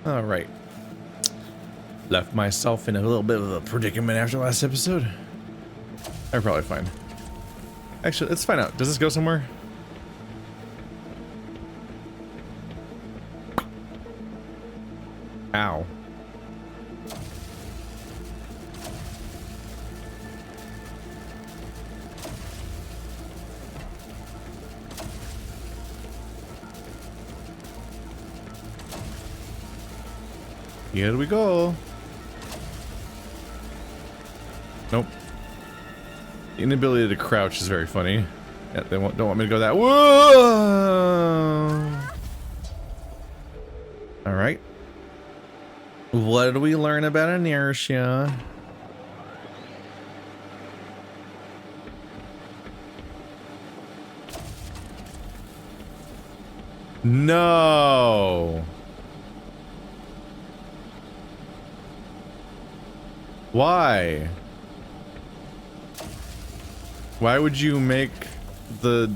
All right. Left myself in a little bit of a predicament after last episode. I'm probably fine. Actually, let's find out. Does this go somewhere? Ow. Here we go. Nope. The inability to crouch is very funny. Yeah, they don't want me to go that. Whoa! All right. What did we learn about inertia? No. Why? Why would you make the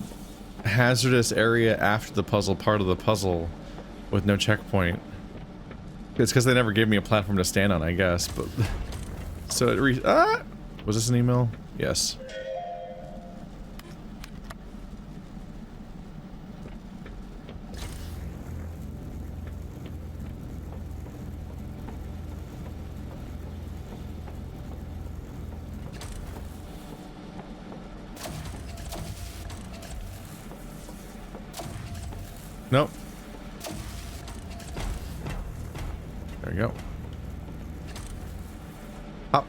hazardous area after the puzzle part of the puzzle with no checkpoint? It's because they never gave me a platform to stand on, I guess, but... So it was this an email? Yes. Nope. There we go. Hop.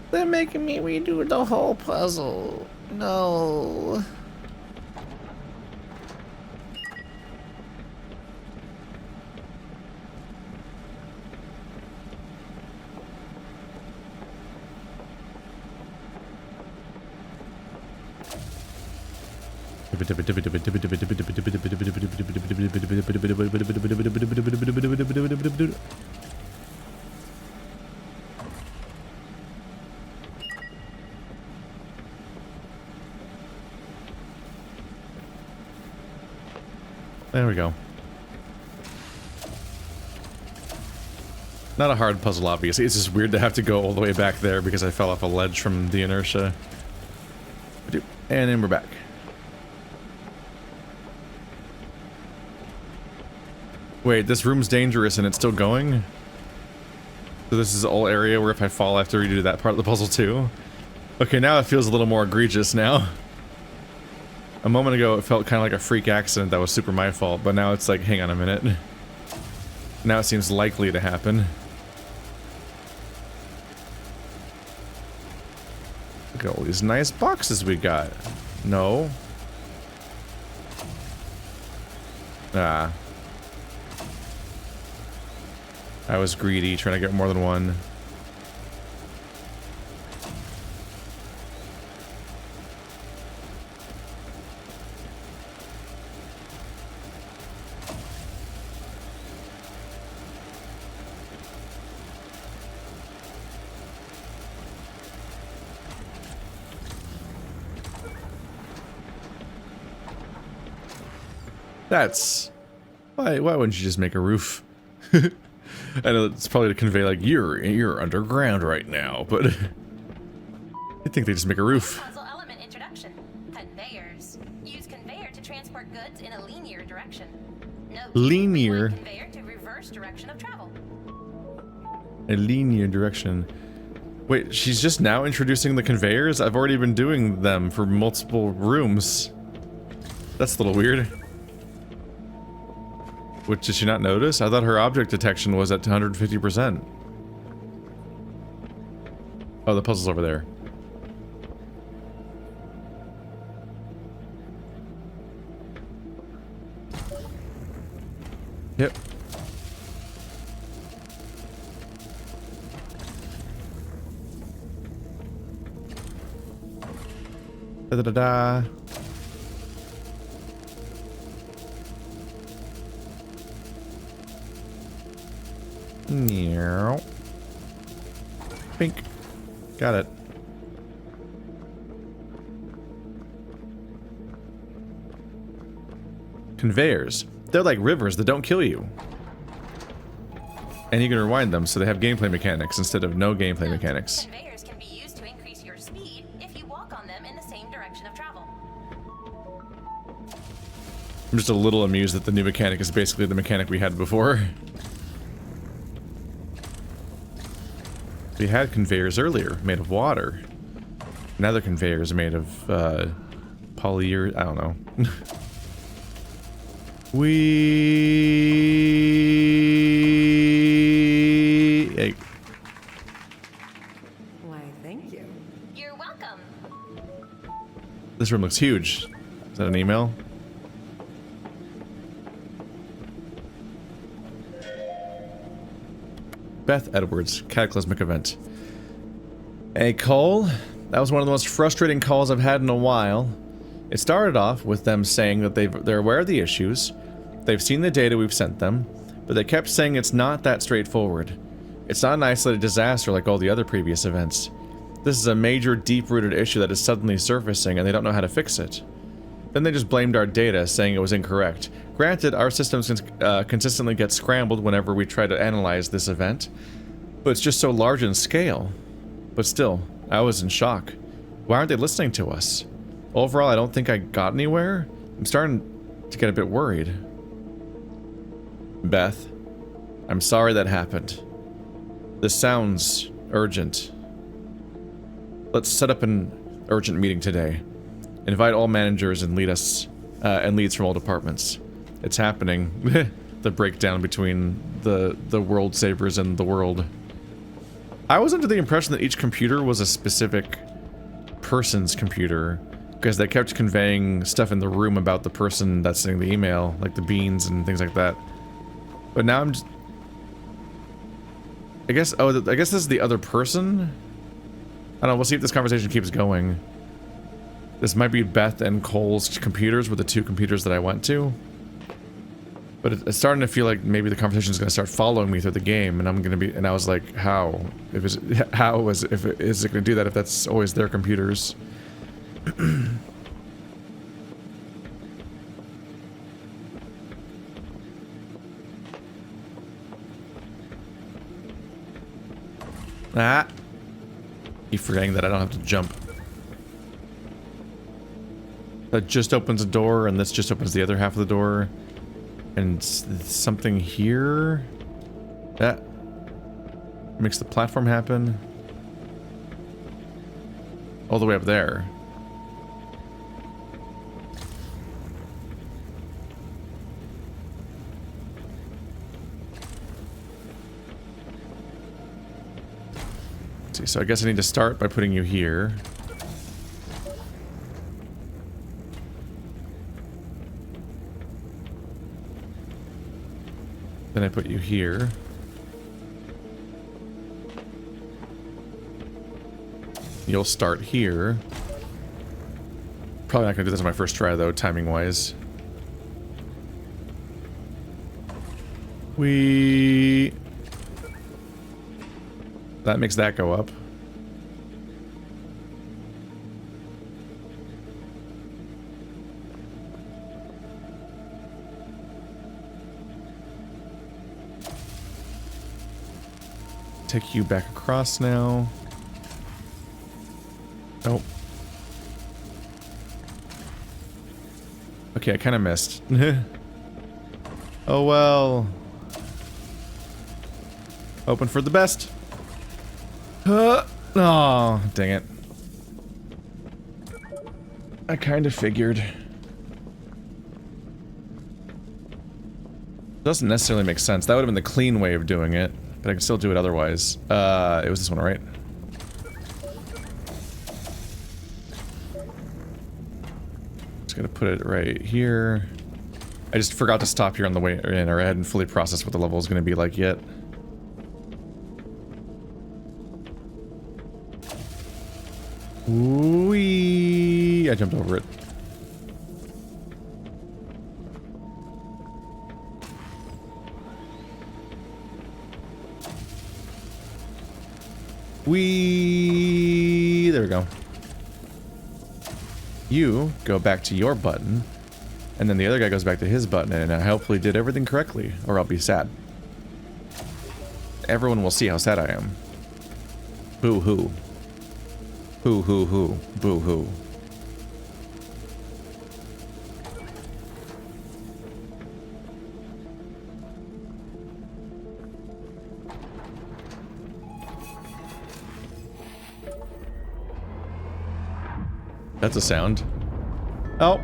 They're making me redo the whole puzzle. No. There we go. Not a hard puzzle, obviously. It's just weird to have to go all the way back there because I fell off a ledge from the inertia. And then we're back. Wait, this room's dangerous and it's still going? So this is the whole area where if I fall I have to redo that part of the puzzle too? Okay, now it feels a little more egregious now. A moment ago it felt kind of like a freak accident that was super my fault, but now it's like, hang on a minute. Now it seems likely to happen. Look at all these nice boxes we got. No. Ah. I was greedy, trying to get more than one. That's... Why wouldn't you just make a roof? I know it's probably to convey like, you're underground right now, but... I think they just make a roof. Puzzle element introduction. Conveyors. Use conveyor to transport goods in a linear direction. Note, Linear? Conveyor to reverse direction of travel. A linear direction. Wait, she's just now introducing the conveyors? I've already been doing them for multiple rooms. That's a little weird. Which, did she not notice? I thought her object detection was at 150%. Oh, the puzzle's over there. Yep. Da-da-da-da. Meow. Pink. Got it. Conveyors. They're like rivers that don't kill you. And you can rewind them, so they have gameplay mechanics instead of no gameplay mechanics. Conveyors can be used to increase your speed if you walk on them in the same direction of travel. I'm just a little amused that the new mechanic is basically the mechanic we had before. We had conveyors earlier, made of water. Now they're conveyors made of, polyur... I don't know. Hey. Why, thank you. You're welcome. This room looks huge. Is that an email? Beth Edwards, cataclysmic event. Hey, Cole. That was one of the most frustrating calls I've had in a while. It started off with them saying that they're aware of the issues, they've seen the data we've sent them, but they kept saying it's not that straightforward. It's not an isolated disaster like all the other previous events. This is a major, deep-rooted issue that is suddenly surfacing and they don't know how to fix it. Then they just blamed our data, saying it was incorrect. Granted, our systems consistently get scrambled whenever we try to analyze this event, but it's just so large in scale. But still, I was in shock. Why aren't they listening to us? Overall, I don't think I got anywhere. I'm starting to get a bit worried. Beth, I'm sorry that happened. This sounds urgent. Let's set up an urgent meeting today. Invite all managers and leads from all departments. It's happening. The breakdown between the world savers and the world. I was under the impression that each computer was a specific person's computer, because they kept conveying stuff in the room about the person that's sending the email, like the beans and things like that. But now I'm just... I guess this is the other person? I don't know, we'll see if this conversation keeps going. This might be Beth and Cole's computers were the two computers that I went to. But it's starting to feel like maybe the conversation is going to start following me through the game, and I'm going to be... And I was like, how? Is it going to do that if that's always their computers? Ah! Keep forgetting that I don't have to jump. That just opens a door, and this just opens the other half of the door. And something here... That makes the platform happen. All the way up there. Let's see, so I guess I need to start by putting you here. Then I put you here. You'll start here. Probably not gonna do this on my first try though, timing wise. That makes that go up. Take you back across now. Oh. Okay, I kind of missed. Oh well. Hoping for the best. Oh, dang it. I kind of figured. Doesn't necessarily make sense. That would have been the clean way of doing it. But I can still do it otherwise. It was this one, right? Just gonna put it right here. I just forgot to stop here on the way in, or I hadn't fully processed what the level is gonna be like yet. Whee! I jumped over it. There we go. You go back to your button. And then the other guy goes back to his button, and I hopefully did everything correctly, or I'll be sad. Everyone will see how sad I am. Boo-hoo. Hoo-hoo-hoo. Boo-hoo. That's a sound. Oh.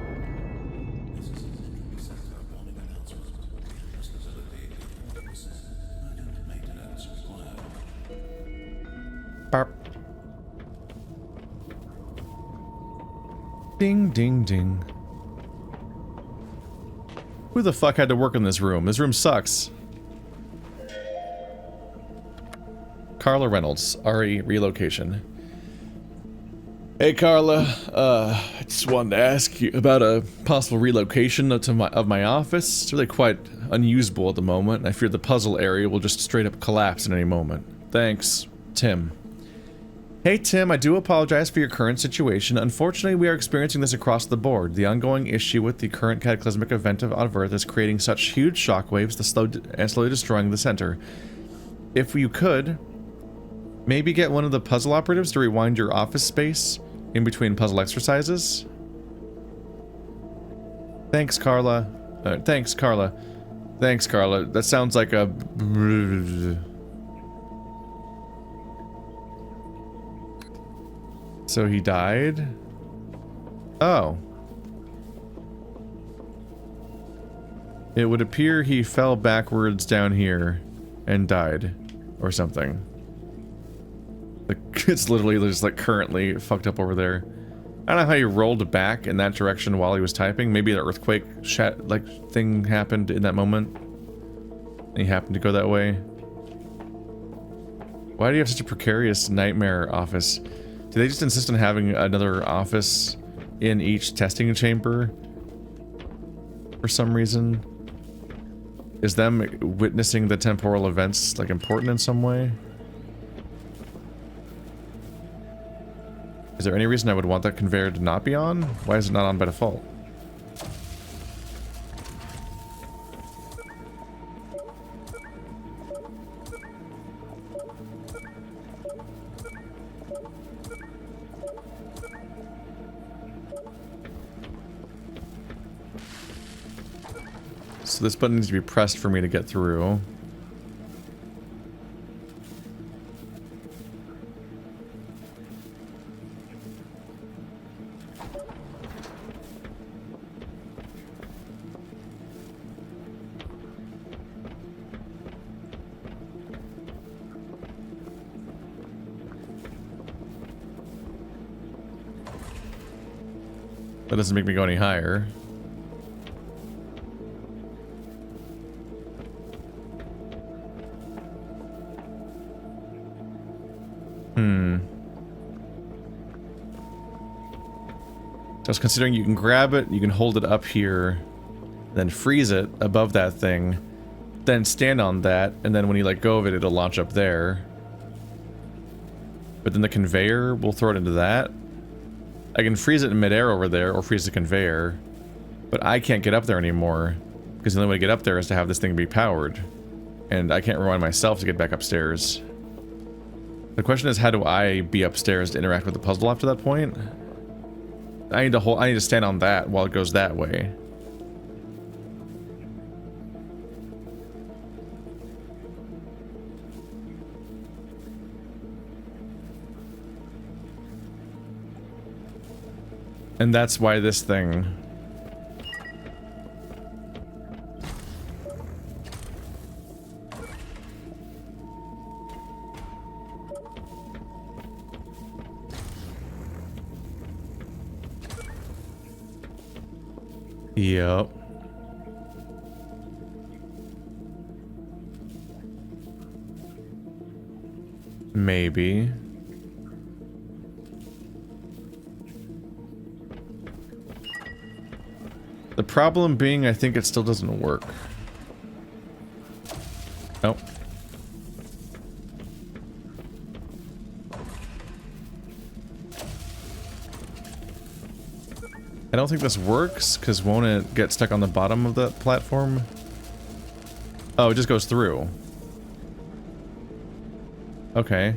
Barp. Ding, ding, ding. Who the fuck had to work in this room? This room sucks. Carla Reynolds, RE relocation. Hey Carla, I just wanted to ask you about a possible relocation of my office. It's really quite unusable at the moment, and I fear the puzzle area will just straight up collapse in any moment. Thanks, Tim. Hey Tim, I do apologize for your current situation. Unfortunately, we are experiencing this across the board. The ongoing issue with the current cataclysmic event of Earth is creating such huge shockwaves and slowly destroying the center. If you could, maybe get one of the puzzle operatives to rewind your office space in between puzzle exercises? Thanks, Carla. Thanks, Carla. Thanks, Carla. That sounds like a... So he died? Oh. It would appear he fell backwards down here and died. Or something. It's literally just like currently fucked up over there. I don't know how he rolled back in that direction while he was typing. Maybe the earthquake thing happened in that moment. And he happened to go that way. Why do you have such a precarious nightmare office? Do they just insist on having another office in each testing chamber? For some reason? Is them witnessing the temporal events like important in some way? Is there any reason I would want that conveyor to not be on? Why is it not on by default? So this button needs to be pressed for me to get through. That doesn't make me go any higher. I was considering you can grab it, you can hold it up here, then freeze it above that thing, then stand on that, and then when you let go of it, it'll launch up there. But then the conveyor will throw it into that. I can freeze it in midair over there, or freeze the conveyor, but I can't get up there anymore, because the only way to get up there is to have this thing be powered, and I can't rewind myself to get back upstairs. The question is, how do I be upstairs to interact with the puzzle after that point? I need to stand on that while it goes that way. And that's why this thing... Yep. Maybe. The problem being, I think it still doesn't work. Nope. I don't think this works, because won't it get stuck on the bottom of the platform? Oh, it just goes through. Okay.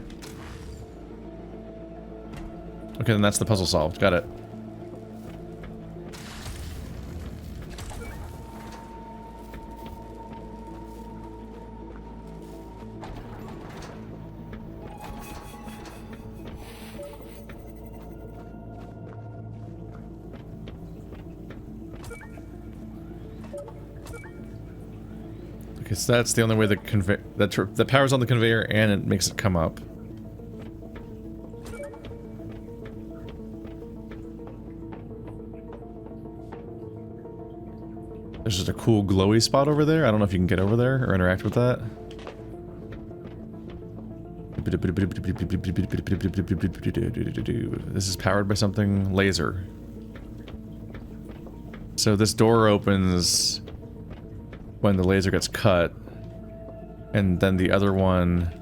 Okay, then that's the puzzle solved. Got it. Okay, so that's the only way the that powers on the conveyor and it makes it come up. There's just a cool glowy spot over there. I don't know if you can get over there or interact with that. This is powered by something. Laser. So this door opens when the laser gets cut. And then the other one...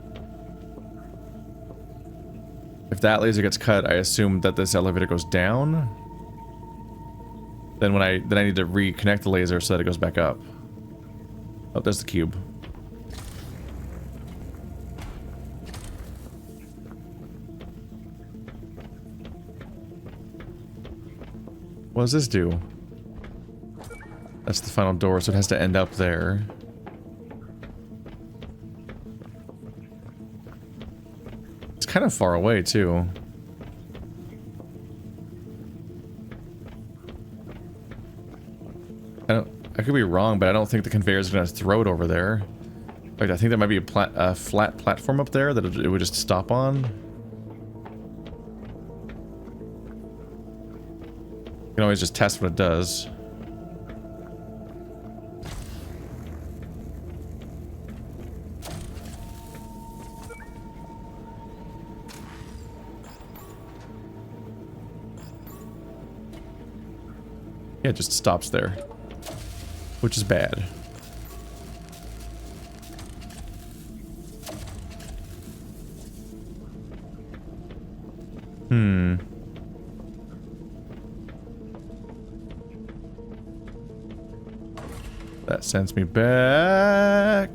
If that laser gets cut, I assume that this elevator goes down. Then I need to reconnect the laser so that it goes back up. Oh, there's the cube. What does this do? That's the final door, so it has to end up there. It's kind of far away, too. I could be wrong, but I don't think the conveyor is going to throw it over there. In fact, I think there might be a flat platform up there that it would just stop on. You can always just test what it does. Yeah, it just stops there. Which is bad. That sends me back.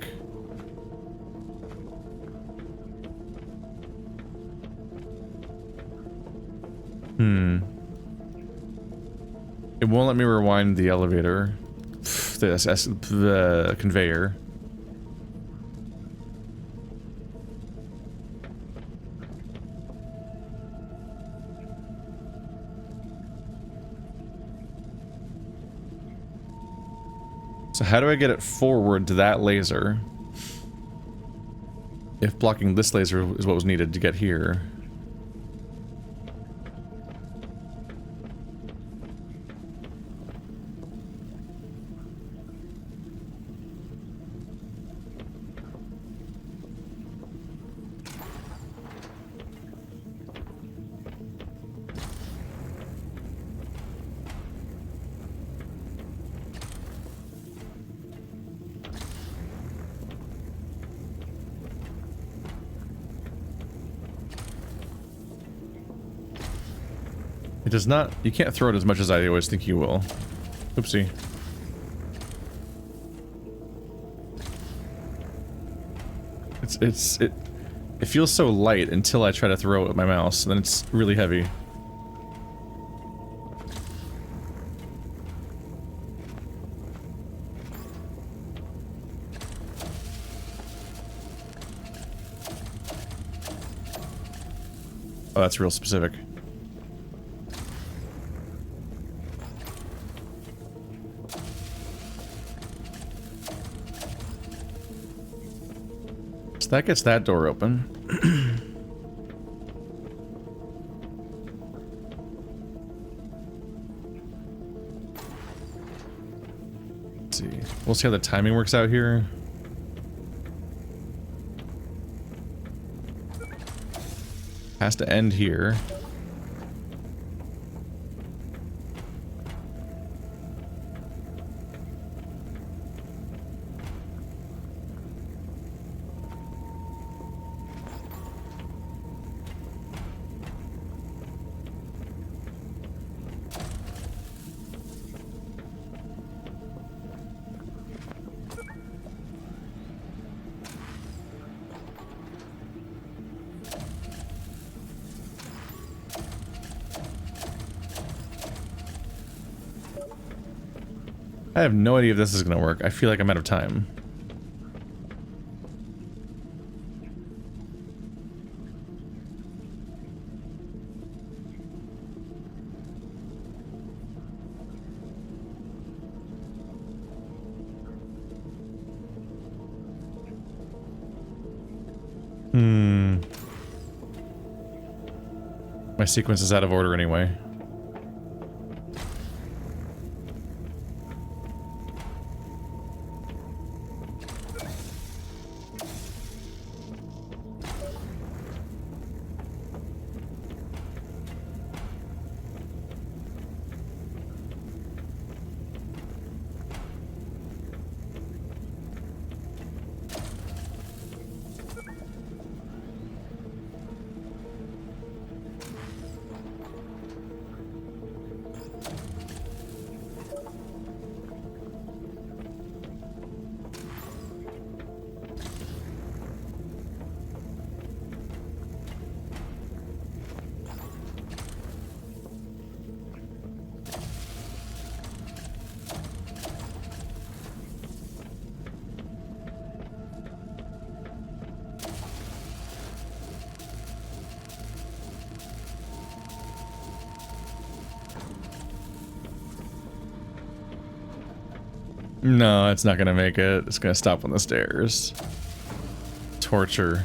It won't let me rewind the elevator. The conveyor. So how do I get it forward to that laser? If blocking this laser is what was needed to get here. It does not... You can't throw it as much as I always think you will. Oopsie. It feels so light until I try to throw it with my mouse, and then it's really heavy. Oh, that's real specific. So that gets that door open. Let's see. We'll see how the timing works out here. Has to end here. I have no idea if this is gonna work. I feel like I'm out of time. My sequence is out of order anyway. No, it's not gonna make it. It's gonna stop on the stairs. Torture.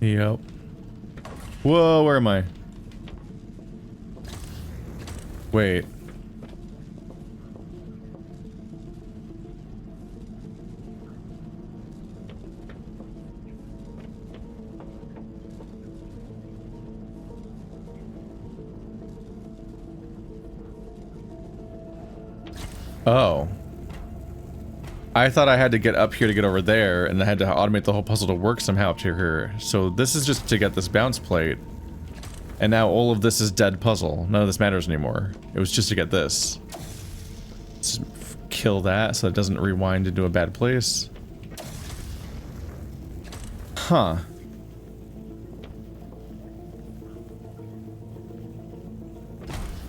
Yep. Whoa, where am I? Wait. Oh. I thought I had to get up here to get over there, and I had to automate the whole puzzle to work somehow up to here. So this is just to get this bounce plate. And now all of this is dead puzzle. None of this matters anymore. It was just to get this. Let's kill that so it doesn't rewind into a bad place. Huh.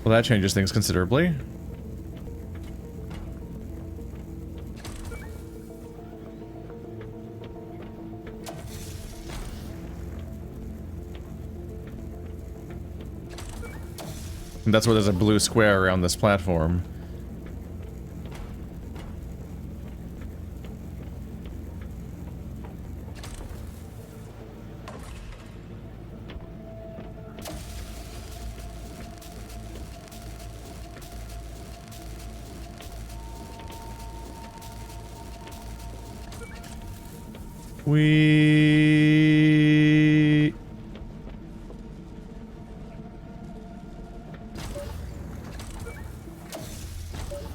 Well, that changes things considerably. And that's where there's a blue square around this platform.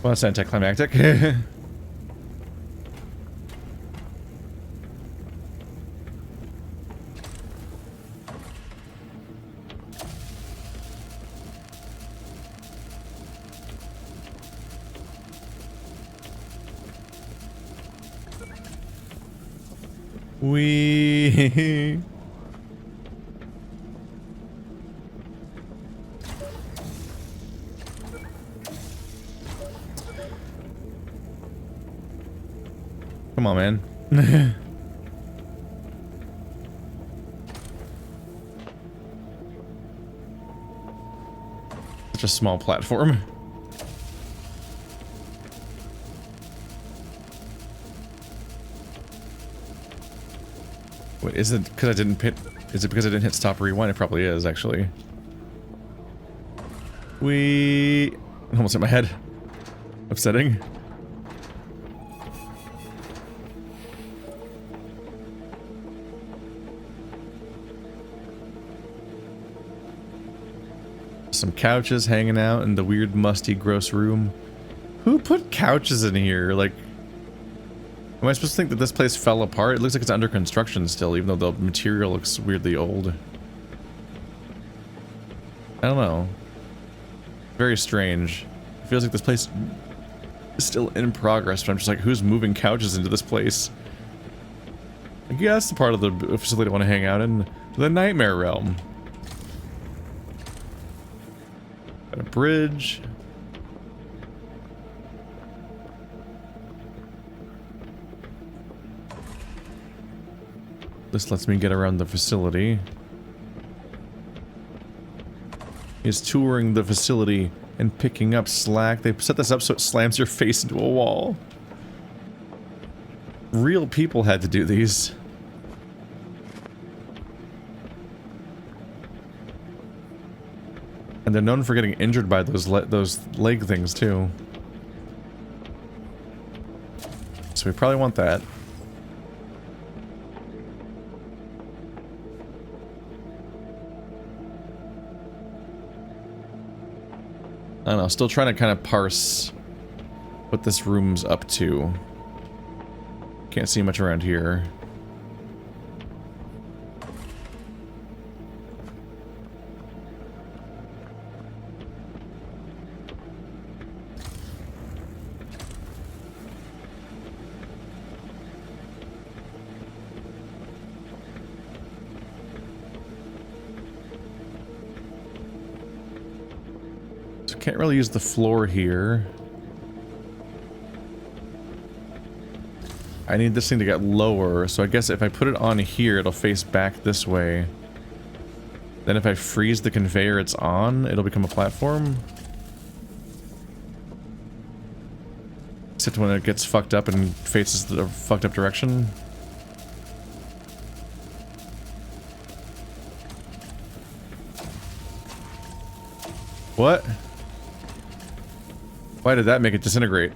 Well, that's anticlimactic. Come on, man. Such a small platform. Wait, is it because I didn't hit? Is it because I didn't hit stop rewind? It probably is, actually. Almost hit my head. Upsetting. Some couches hanging out in the weird, musty, gross room. Who put couches in here? Like, am I supposed to think that this place fell apart? It looks like it's under construction still, even though the material looks weirdly old. I don't know. Very strange. It feels like this place still in progress, but I'm just like, who's moving couches into this place? Like, yeah, that's the part of the facility I want to hang out in. The Nightmare Realm. Got a bridge. This lets me get around the facility. He's touring the facility and picking up slack. They set this up so it slams your face into a wall. Real people had to do these. And they're known for getting injured by those leg things too. So we probably want that. I don't know, still trying to kind of parse what this room's up to. Can't see much around here. Can't really use the floor here. I need this thing to get lower, so I guess if I put it on here, it'll face back this way. Then if I freeze the conveyor it's on, it'll become a platform. Except when it gets fucked up and faces the fucked up direction. What? Why did that make it disintegrate?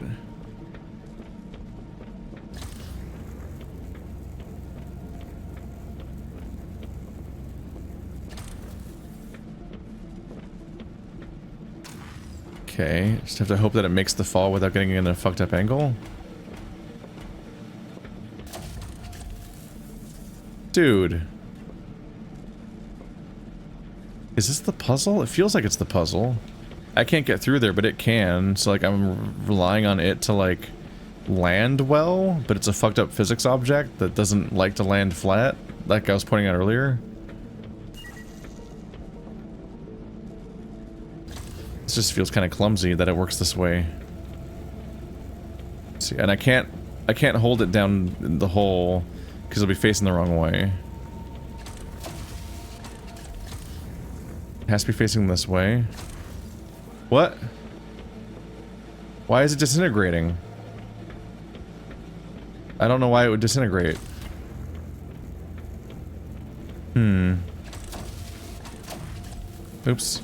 Okay, just have to hope that it makes the fall without getting in a fucked up angle. Dude. Is this the puzzle? It feels like it's the puzzle. I can't get through there, but it can, so like I'm relying on it to like land well, but it's a fucked up physics object that doesn't like to land flat, like I was pointing out earlier. This just feels kind of clumsy that it works this way. See, and I can't hold it down the hole because it'll be facing the wrong way. It has to be facing this way. What? Why is it disintegrating? I don't know why it would disintegrate. Oops.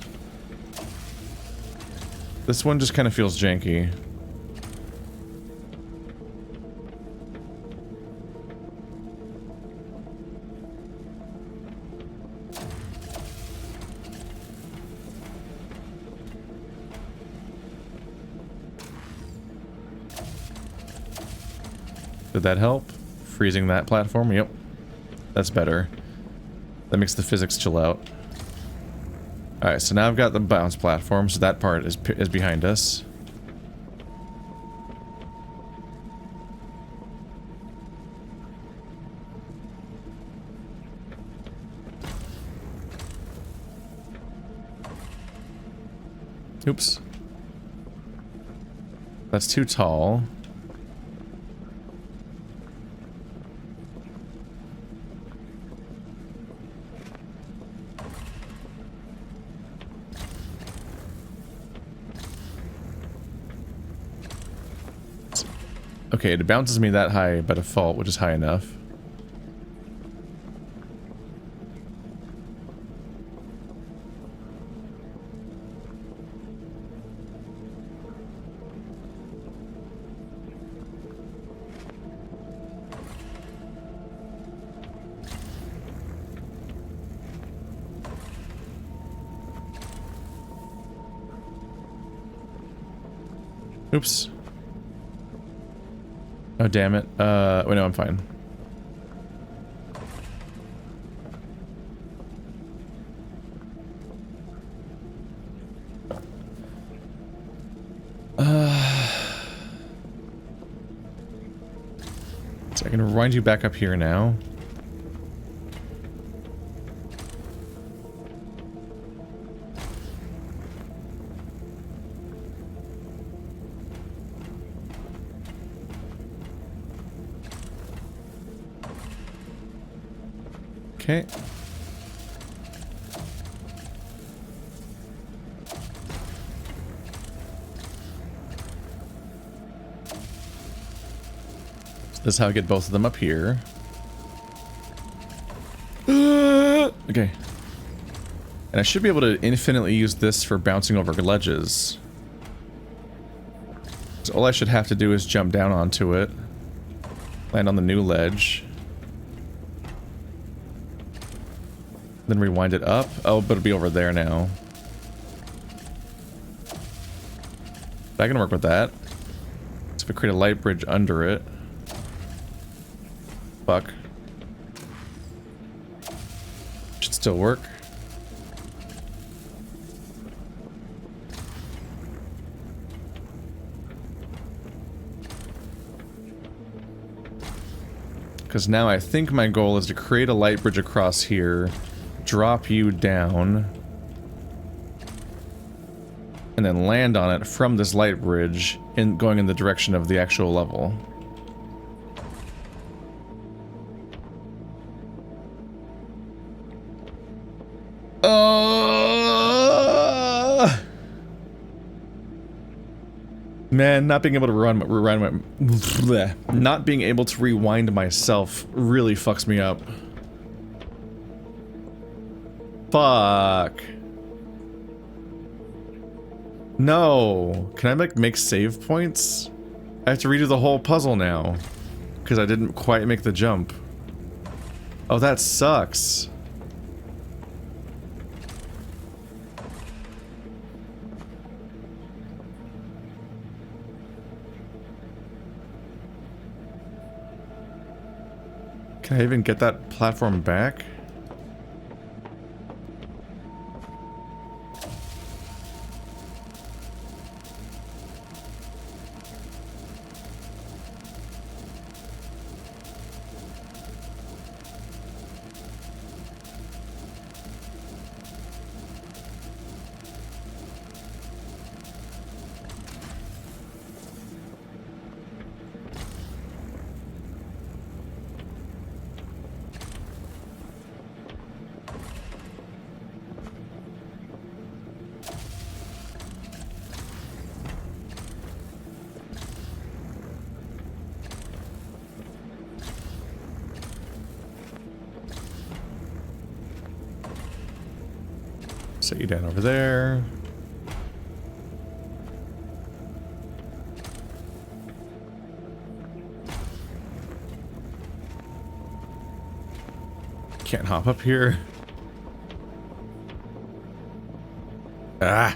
This one just kind of feels janky. Did that help? Freezing that platform? Yep. That's better. That makes the physics chill out. Alright, so now I've got the bounce platform, so that part is behind us. Oops. That's too tall. Okay, it bounces me that high by default, which is high enough. Oops. Oh, damn it. Wait, no, I'm fine. So I can rewind you back up here now. Okay. This is how I get both of them up here. Okay. And I should be able to infinitely use this for bouncing over ledges. So all I should have to do is jump down onto it. Land on the new ledge. Then rewind it up. Oh, but it'll be over there now. But I can work with that. So if I create a light bridge under it. Fuck. Should still work. Because now I think my goal is to create a light bridge across here, drop you down, and then land on it from this light bridge, going in the direction of the actual level. Man, not being able to not being able to rewind myself really fucks me up. Fuck. No. Can I like make save points? I have to redo the whole puzzle now. Because I didn't quite make the jump. Oh, that sucks. Can I even get that platform back? Set you down over there. Can't hop up here. Ah.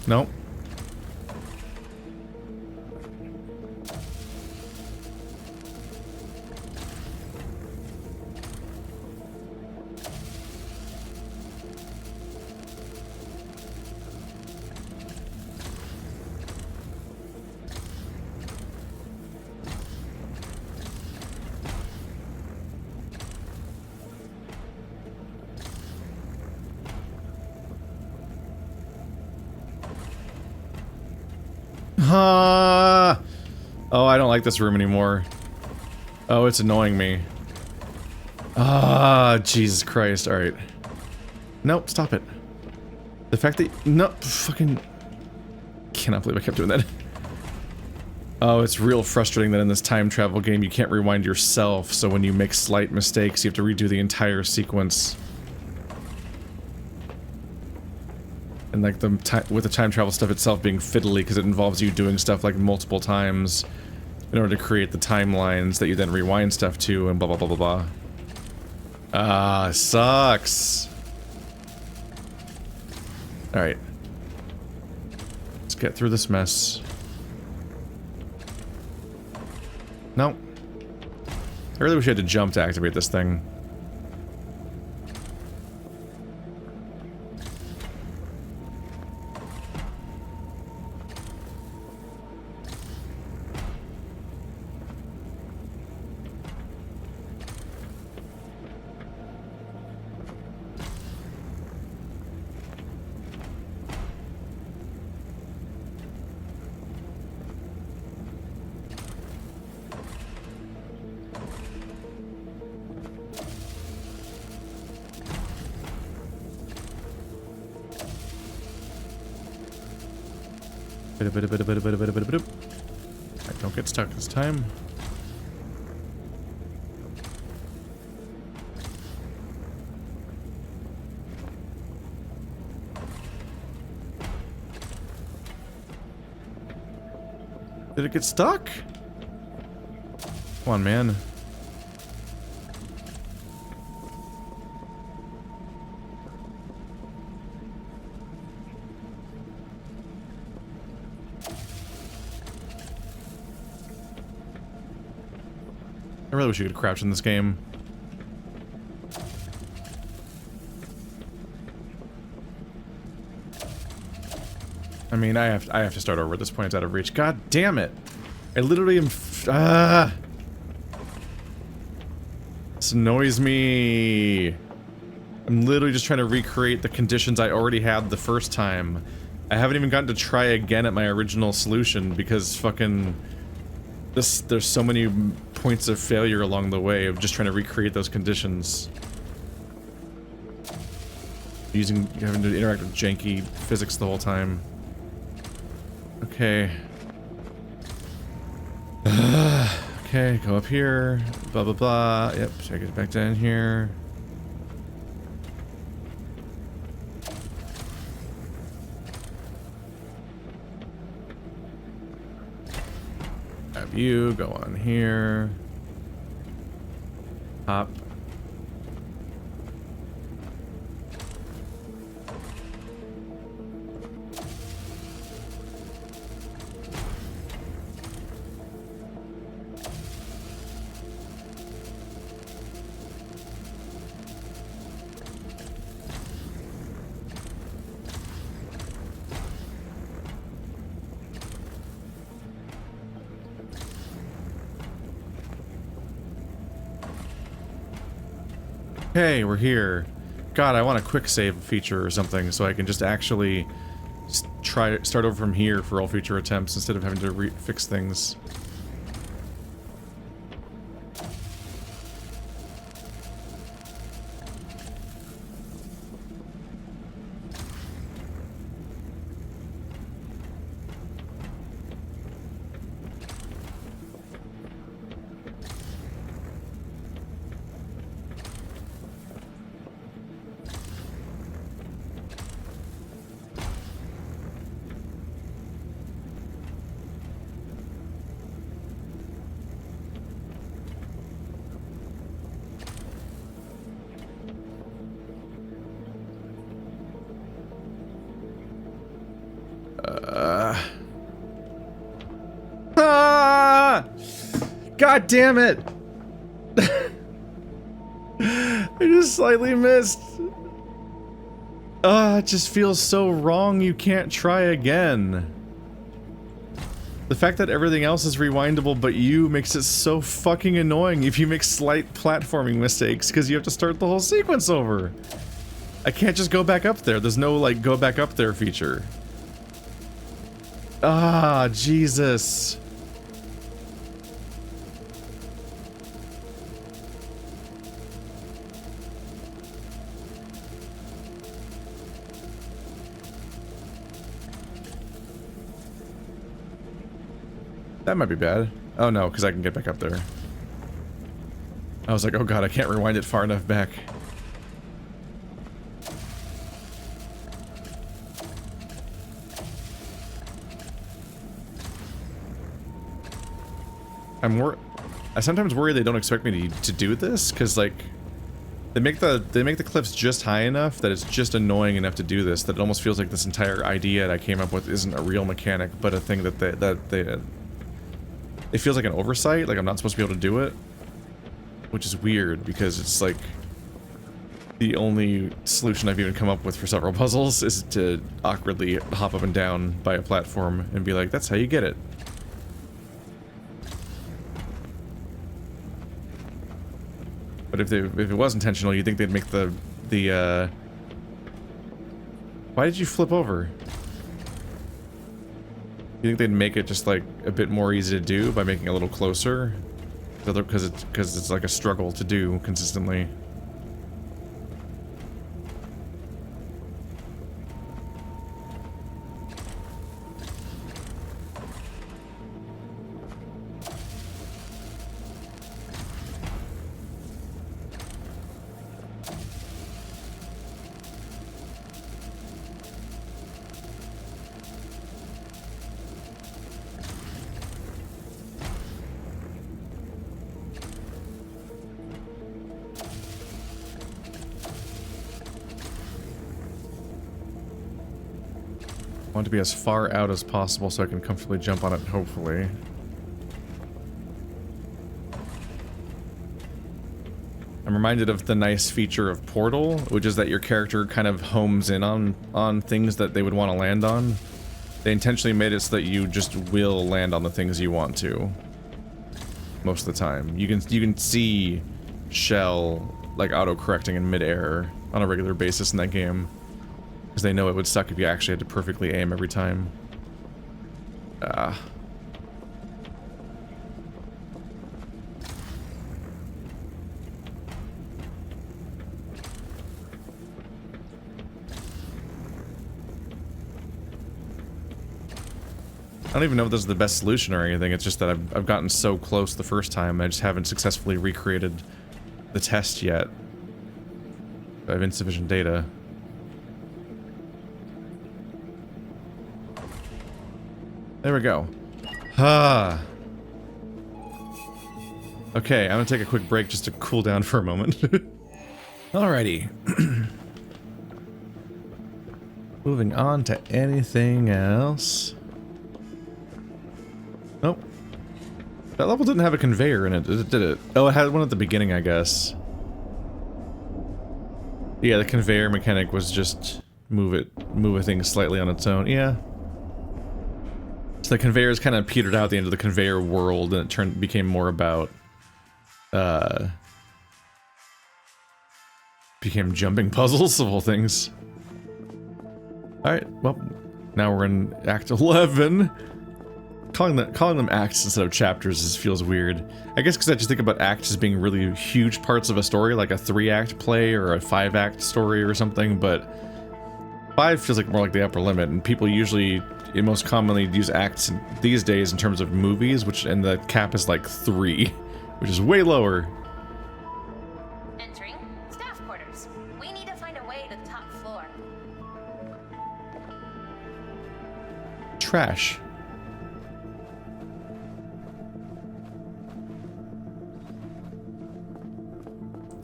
Nope. Oh, I don't like this room anymore. Oh, it's annoying me. Ah, Jesus Christ. Alright. Nope, stop it. The fact that... No, fucking... Cannot believe I kept doing that. Oh, it's real frustrating that in this time travel game you can't rewind yourself, so when you make slight mistakes you have to redo the entire sequence. And like with the time travel stuff itself being fiddly because it involves you doing stuff like multiple times in order to create the timelines that you then rewind stuff to and blah blah blah blah blah. Ah, sucks. Alright. Let's get through this mess. Nope. I really wish I had to jump to activate this thing. Alright, don't get stuck this time. Did it get stuck? Come on, man. I really wish you could crouch in this game. I mean, I have to start over at this point. It's out of reach. God damn it! I literally am. This annoys me. I'm literally just trying to recreate the conditions I already had the first time. I haven't even gotten to try again at my original solution because fucking there's so many points of failure along the way of just trying to recreate those conditions. Having to interact with janky physics the whole time. Okay. Okay, go up here. Blah, blah, blah. Yep, take it back down here. Have you go on here. Hop. Okay, we're here. God, I want a quick save feature or something so I can just actually start over from here for all future attempts instead of having to fix things. God damn it! I just slightly missed. It just feels so wrong you can't try again. The fact that everything else is rewindable but you makes it so fucking annoying if you make slight platforming mistakes because you have to start the whole sequence over. I can't just go back up there. There's no, like, go back up there feature. Ah, Jesus. That might be bad. Oh no, because I can get back up there. I was like, oh god, I can't rewind it far enough back. I sometimes worry they don't expect me to do this, because like they make the cliffs just high enough that it's just annoying enough to do this, that it almost feels like this entire idea that I came up with isn't a real mechanic, but a thing that it feels like an oversight, like I'm not supposed to be able to do it. which is weird because it's like the only solution I've even come up with for several puzzles is to awkwardly hop up and down by a platform and be like, that's how you get it. But if it was intentional, you'd think they'd make the why did you flip over? You think they'd make it just like a bit more easy to do by making it a little closer? Because it's like a struggle to do consistently. I want to be as far out as possible so I can comfortably jump on it, hopefully. I'm reminded of the nice feature of Portal, which is that your character kind of homes in on things that they would want to land on. They intentionally made it so that you just will land on the things you want to. Most of the time. You can see Shell like auto-correcting in mid-air on a regular basis in that game. Because they know it would suck if you actually had to perfectly aim every time. I don't even know if this is the best solution or anything, it's just that I've gotten so close the first time, I just haven't successfully recreated the test yet. I have insufficient data. There we go. Ah. Okay, I'm gonna take a quick break just to cool down for a moment. Alrighty. Moving on to anything else. Nope. That level didn't have a conveyor in it, did it? Oh, it had one at the beginning, I guess. Yeah, the conveyor mechanic was just move a thing slightly on its own. Yeah. So the conveyors kind of petered out at the end of the conveyor world, and it became more about became jumping puzzles of all things. Alright, well, now we're in Act 11. Calling them acts instead of chapters feels weird. I guess because I just think about acts as being really huge parts of a story, like a 3-act play or a 5-act story or something, but 5 feels like more like the upper limit, and people usually, most commonly use acts these days in terms of movies, and the cap is like 3, which is way lower. Entering staff quarters. We need to find a way to the top floor. Trash.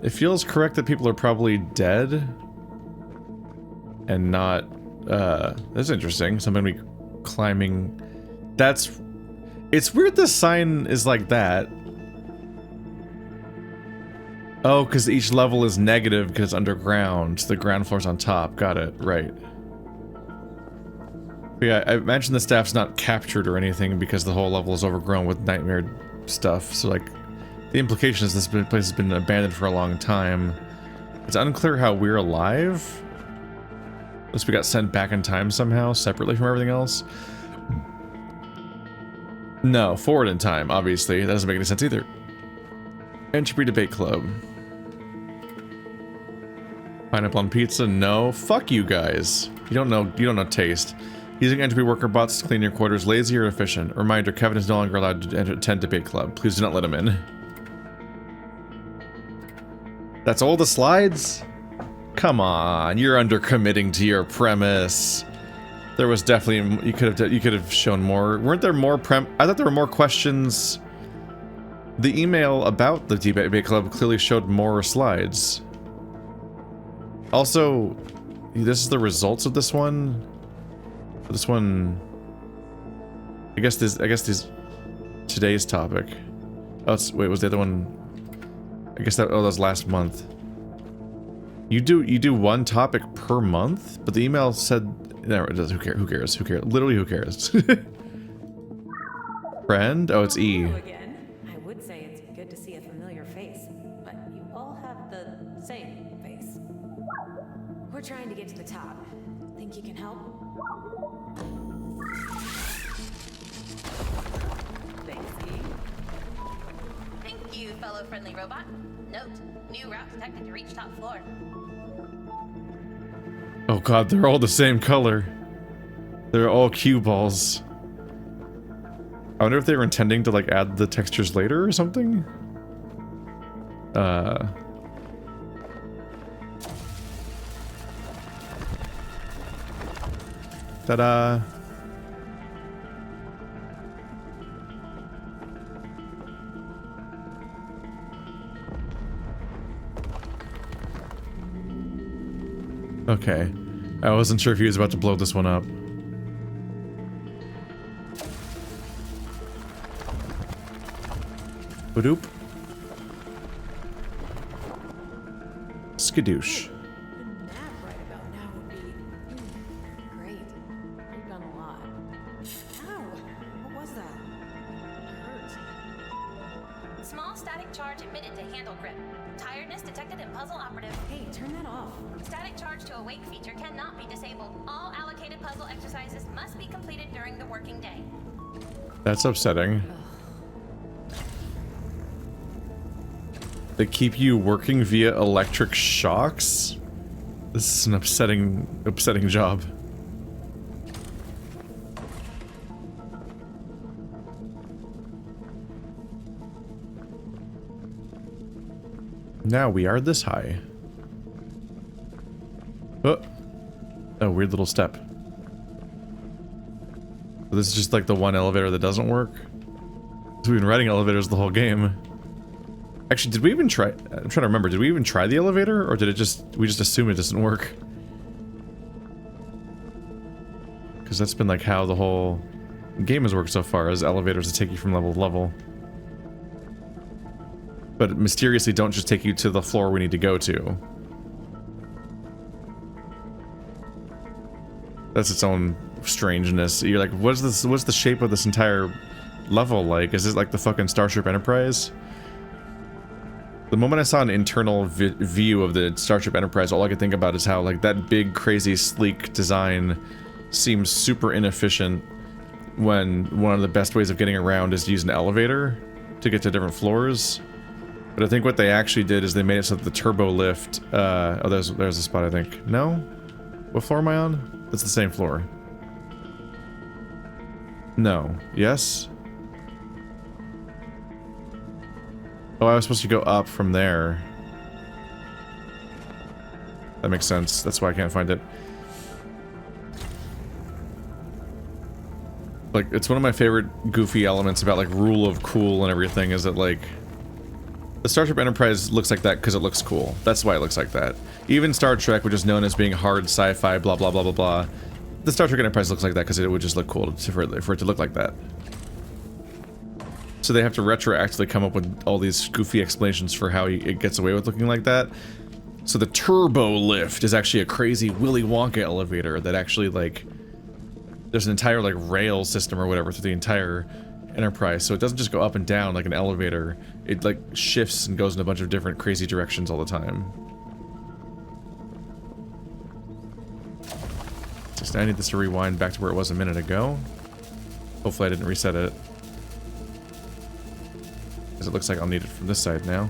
It feels correct that people are probably dead and not, that's interesting. Somebody climbing, it's weird the sign is like that. Oh, because each level is negative because it's underground, so the ground floor's on top. Got it, right. But yeah, I imagine the staff's not captured or anything because the whole level is overgrown with nightmare stuff, so like, the implication is this place has been abandoned for a long time. It's unclear how we're alive. Unless we got sent back in time somehow, separately from everything else. No, forward in time, obviously. That doesn't make any sense either. Entropy Debate Club. Pineapple on pizza? No. Fuck you guys. You don't know taste. Using entropy worker bots to clean your quarters, lazy or efficient. Reminder, Kevin is no longer allowed to attend Debate Club. Please do not let him in. That's all the slides? Come on, you're undercommitting to your premise. There was definitely, you could have shown more. Weren't there more I thought there were more questions. The email about the Debate Club clearly showed more slides. Also, this is the results of this one. This one, I guess this today's topic. Oh, wait, was the other one? I guess that was last month. You do one topic per month, but the email said no. It does. Who cares? Who cares? Who cares? Literally, who cares? Friend? Oh, it's E. Hello again. I would say it's good to see a familiar face, but you all have the same face. We're trying to get to the top. Think you can help? Thanks, E. Thank you, fellow friendly robot. Note, new route detected to reach top floor. Oh god, they're all the same color. They're all cue balls. I wonder if they were intending to like add the textures later or something? Ta-da! Okay. I wasn't sure if he was about to blow this one up. Badoop. Skadoosh. A nap right about now would be great. We've done a lot. Ow! What was that? It hurt. Small static charge emitted to handle grip. Tiredness detected in puzzle operative. Hey, turn that off. Static charge to awake feature cannot be disabled. All allocated puzzle exercises must be completed during the working day. That's upsetting. They keep you working via electric shocks? This is an upsetting job. Now we are this high. Oh, a weird little step. This is just like the one elevator that doesn't work. We've been riding elevators the whole game. Actually, did we even try? I'm trying to remember. Did we even try the elevator, or did it we just assume it doesn't work? Because that's been like how the whole game has worked so far, as elevators that take you from level to level. But mysteriously don't just take you to the floor we need to go to. That's its own strangeness. You're like, what's this? What's the shape of this entire level like? Is it like the fucking Starship Enterprise? The moment I saw an internal view of the Starship Enterprise, all I could think about is how like that big, crazy, sleek design seems super inefficient when one of the best ways of getting around is to use an elevator to get to different floors. But I think what they actually did is they made it so that the turbo lift, oh, there's a spot, I think. No? What floor am I on? That's the same floor. No. Yes? Oh, I was supposed to go up from there. That makes sense. That's why I can't find it. Like, it's one of my favorite goofy elements about, like, rule of cool and everything is that, like, the Starship Enterprise looks like that because it looks cool. That's why it looks like that. Even Star Trek, which is known as being hard sci-fi, blah, blah, blah, blah, blah. The Star Trek Enterprise looks like that because it would just look cool for it to look like that. So they have to retroactively come up with all these goofy explanations for how it gets away with looking like that. So the turbo lift is actually a crazy Willy Wonka elevator that actually, like, there's an entire, like, rail system or whatever through the entire Enterprise. So it doesn't just go up and down like an elevator. It, like, shifts and goes in a bunch of different crazy directions all the time. So I need this to rewind back to where it was a minute ago. Hopefully I didn't reset it. Because it looks like I'll need it from this side now.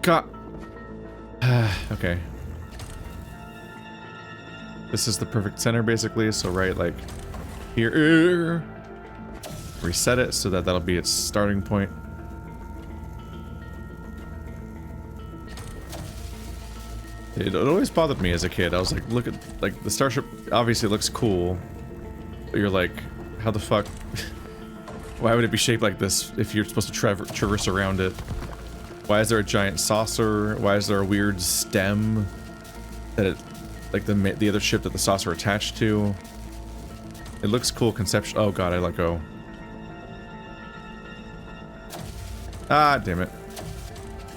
God. Okay. This is the perfect center, basically. So right, like here, reset it so that that'll be its starting point. It always bothered me as a kid. I was like, look at, like, the Starship obviously looks cool, but you're like, how the fuck? Why would it be shaped like this if you're supposed to traverse around it? Why is there a giant saucer? Why is there a weird stem that it like the other ship that the saucer are attached to. It looks cool conceptual. Oh god, I let go. Ah, damn it.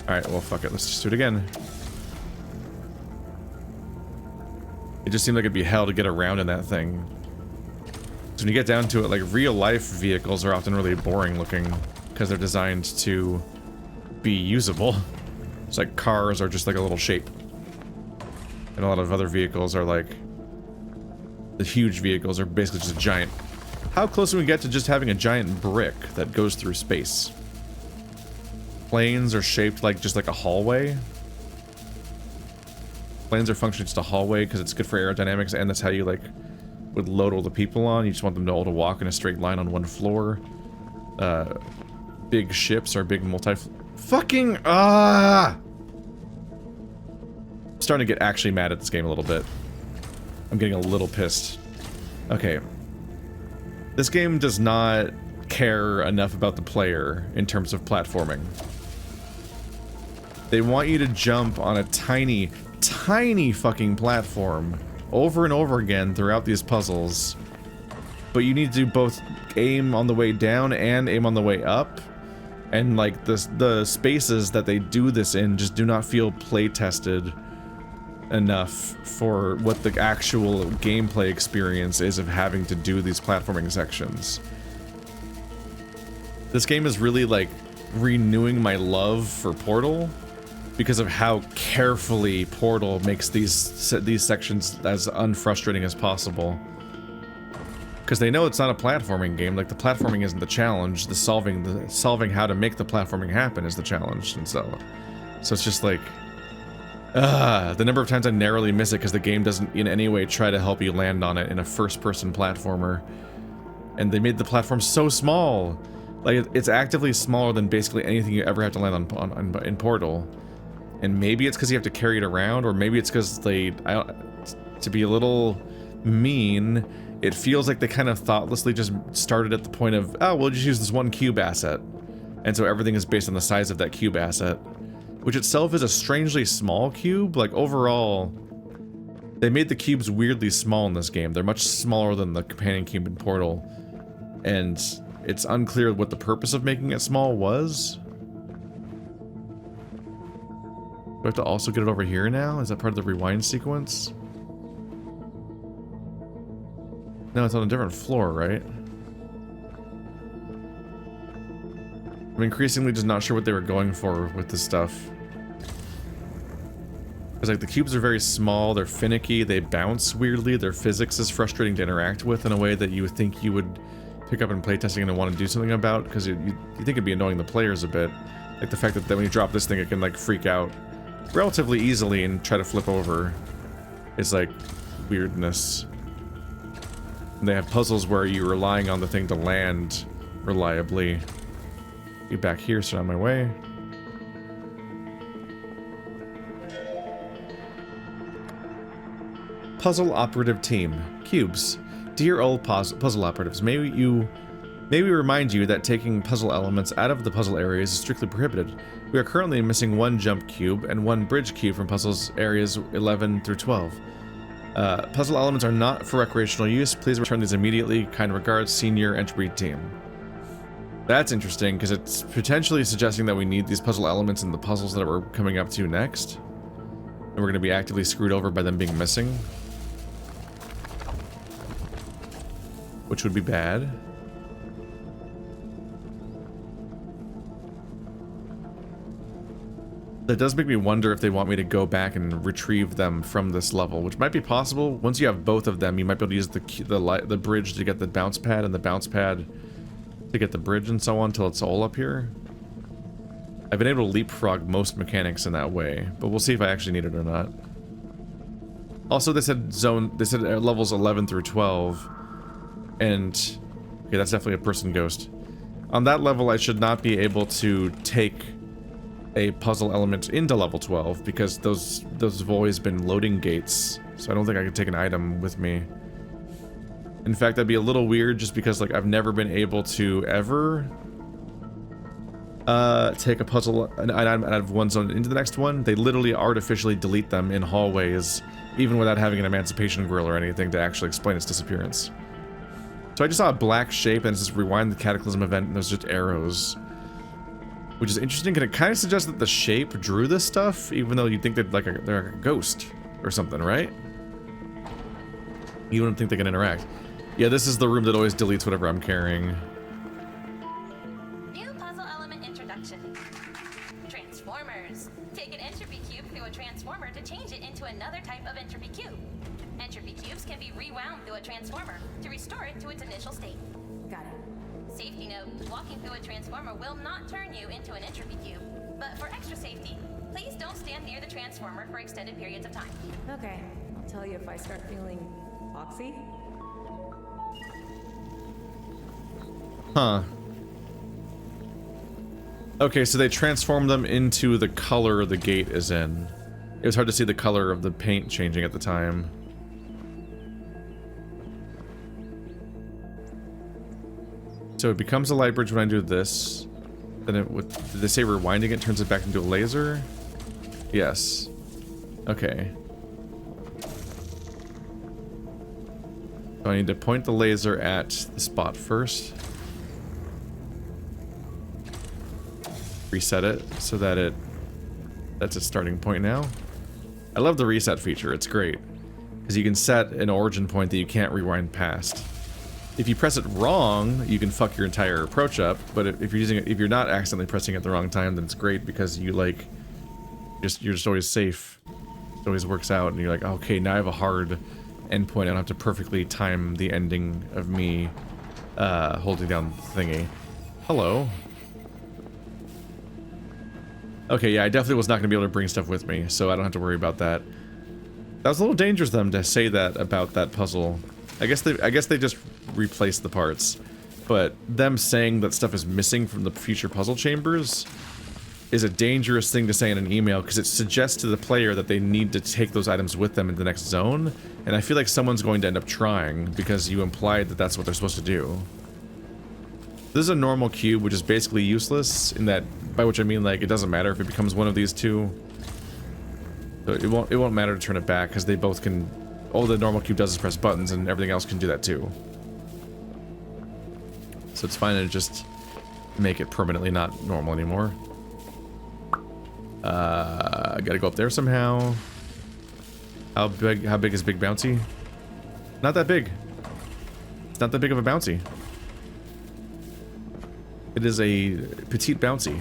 Alright, well fuck it, let's just do it again. It just seemed like it'd be hell to get around in that thing. So when you get down to it, like real life vehicles are often really boring looking because they're designed to be usable. It's like cars are just like a little shape. And a lot of other vehicles are like, the huge vehicles are basically just giant. How close can we get to just having a giant brick that goes through space? Planes are shaped like just like a hallway. Planes are functioning just a hallway because it's good for aerodynamics, and that's how you like would load all the people on. You just want them to all to walk in a straight line on one floor. Big ships are big fucking I'm starting to get actually mad at this game a little bit. I'm getting a little pissed. Okay. This game does not care enough about the player in terms of platforming. They want you to jump on a tiny fucking platform over and over again throughout these puzzles. But you need to both aim on the way down and aim on the way up. And like the spaces that they do this in just do not feel play tested enough for what the actual gameplay experience is of having to do these platforming sections. This game is really like renewing my love for Portal because of how carefully Portal makes these sections as unfrustrating as possible. Because they know it's not a platforming game. Like the platforming isn't the challenge. The solving how to make the platforming happen is the challenge. And so it's just like, the number of times I narrowly miss it because the game doesn't in any way try to help you land on it in a first-person platformer. And they made the platform so small. Like, it's actively smaller than basically anything you ever have to land on in Portal. And maybe it's because you have to carry it around, or maybe it's because to be a little mean, it feels like they kind of thoughtlessly just started at the point of, oh, we'll just use this one cube asset. And so everything is based on the size of that cube asset. Which itself is a strangely small cube. Like, overall, they made the cubes weirdly small in this game. They're much smaller than the companion cube in Portal. And it's unclear what the purpose of making it small was. Do I have to also get it over here now? Is that part of the rewind sequence? No, it's on a different floor, right? I'm increasingly just not sure what they were going for with this stuff. Because like the cubes are very small, they're finicky, they bounce weirdly, their physics is frustrating to interact with in a way that you would think you would pick up in playtesting and want to do something about, because you think it'd be annoying the players a bit. Like the fact that when you drop this thing it can like freak out relatively easily and try to flip over is like weirdness. And they have puzzles where you're relying on the thing to land reliably. Get back here, so on my way. Puzzle operative team. Cubes. Dear old puzzle operatives, may we remind you that taking puzzle elements out of the puzzle areas is strictly prohibited. We are currently missing one jump cube and one bridge cube from puzzles areas 11 through 12. Puzzle elements are not for recreational use. Please return these immediately. Kind regards, Senior Entropy Team. That's interesting, because it's potentially suggesting that we need these puzzle elements in the puzzles that we're coming up to next. And we're going to be actively screwed over by them being missing. Which would be bad. That does make me wonder if they want me to go back and retrieve them from this level, which might be possible. Once you have both of them, you might be able to use the bridge to get the bounce pad, and the bounce pad to get the bridge and so on until it's all up here. I've been able to leapfrog most mechanics in that way, but we'll see if I actually need it or not. Also, they said levels 11 through 12, and okay, that's definitely a person ghost. On that level, I should not be able to take a puzzle element into level 12 because those have always been loading gates, so I don't think I can take an item with me. In fact, that'd be a little weird just because like I've never been able to ever take an item out of one zone into the next one. They literally artificially delete them in hallways even without having an emancipation grill or anything to actually explain its disappearance. So I just saw a black shape and it's just rewind the cataclysm event and there's just arrows. Which is interesting, and it kind of suggests that the shape drew this stuff, even though you'd think they're like a ghost or something, right? You wouldn't think they can interact. Yeah, this is the room that always deletes whatever I'm carrying. New puzzle element introduction. Transformers. Take an entropy cube through a transformer to change it into another type of entropy cube. Entropy cubes can be rewound through a transformer to restore it to its initial state. Got it. Safety note, walking through a transformer will not turn you into an entropy cube. But for extra safety, please don't stand near the transformer for extended periods of time. Okay, I'll tell you if I start feeling boxy. Huh. Okay, so they transformed them into the color the gate is in. It was hard to see the color of the paint changing at the time. So it becomes a light bridge when I do this. Then it would, did they say rewinding it turns it back into a laser? Yes. Okay. So I need to point the laser at the spot first. Reset it so that that's its starting point now. I love the reset feature, it's great. Because you can set an origin point that you can't rewind past. If you press it wrong, you can fuck your entire approach up, but if you're using it, if you're not accidentally pressing it at the wrong time, then it's great because you like you're just always safe. It always works out and you're like, okay, now I have a hard endpoint. I don't have to perfectly time the ending of me holding down the thingy. Hello. Okay, yeah, I definitely was not going to be able to bring stuff with me, so I don't have to worry about that. That was a little dangerous of them to say that about that puzzle. I guess they just replaced the parts, but them saying that stuff is missing from the future puzzle chambers is a dangerous thing to say in an email because it suggests to the player that they need to take those items with them in the next zone, and I feel like someone's going to end up trying because you implied that that's what they're supposed to do. This is a normal cube, which is basically useless in that, by which I mean like it doesn't matter if it becomes one of these two. So it won't matter to turn it back because they both can. All the normal cube does is press buttons, and everything else can do that too. So it's fine to just make it permanently not normal anymore. I gotta go up there somehow. How big is Big Bouncy? Not that big. It's not that big of a bouncy. It is a petite bouncy.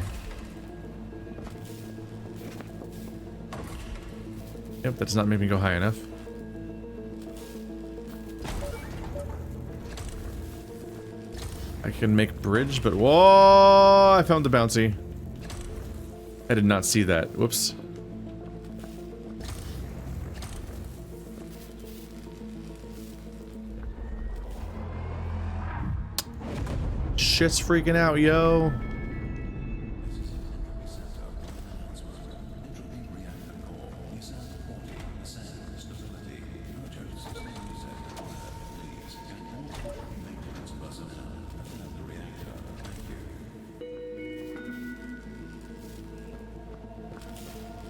Yep, that does not make me go high enough. I can make bridge, but whoa! I found the bouncy. I did not see that. Whoops. Shit's freaking out, yo.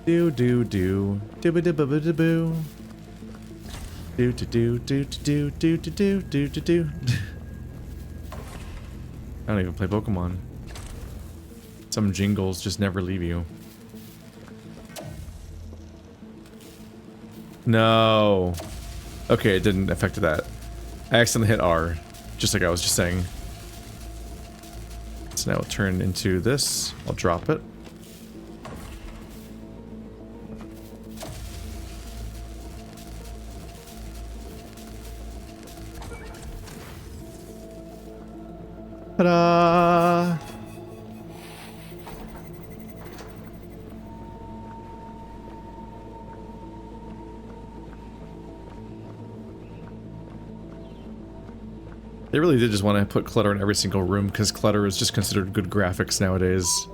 Do do do do do do do do do do do do do do do do do do. I don't even play Pokemon. Some jingles just never leave you. No. Okay, it didn't affect that. I accidentally hit R, just like I was just saying. So now it'll turn into this. I'll drop it. Ta-da! They really did just want to put clutter in every single room because clutter is just considered good graphics nowadays.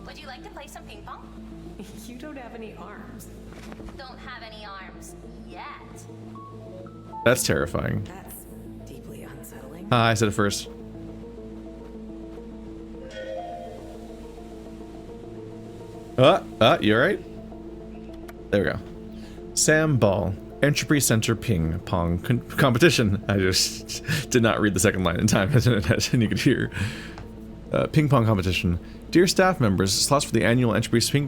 Would you like to play some ping pong? You don't have any arms. Don't have any arms yet. That's terrifying. That's deeply unsettling. I said it first. You alright? There we go. Sam Ball. Entropy Centre ping pong competition. I just did not read the second line in time, and you could hear. Ping pong competition. Dear staff members, slots for the annual Entropy Centre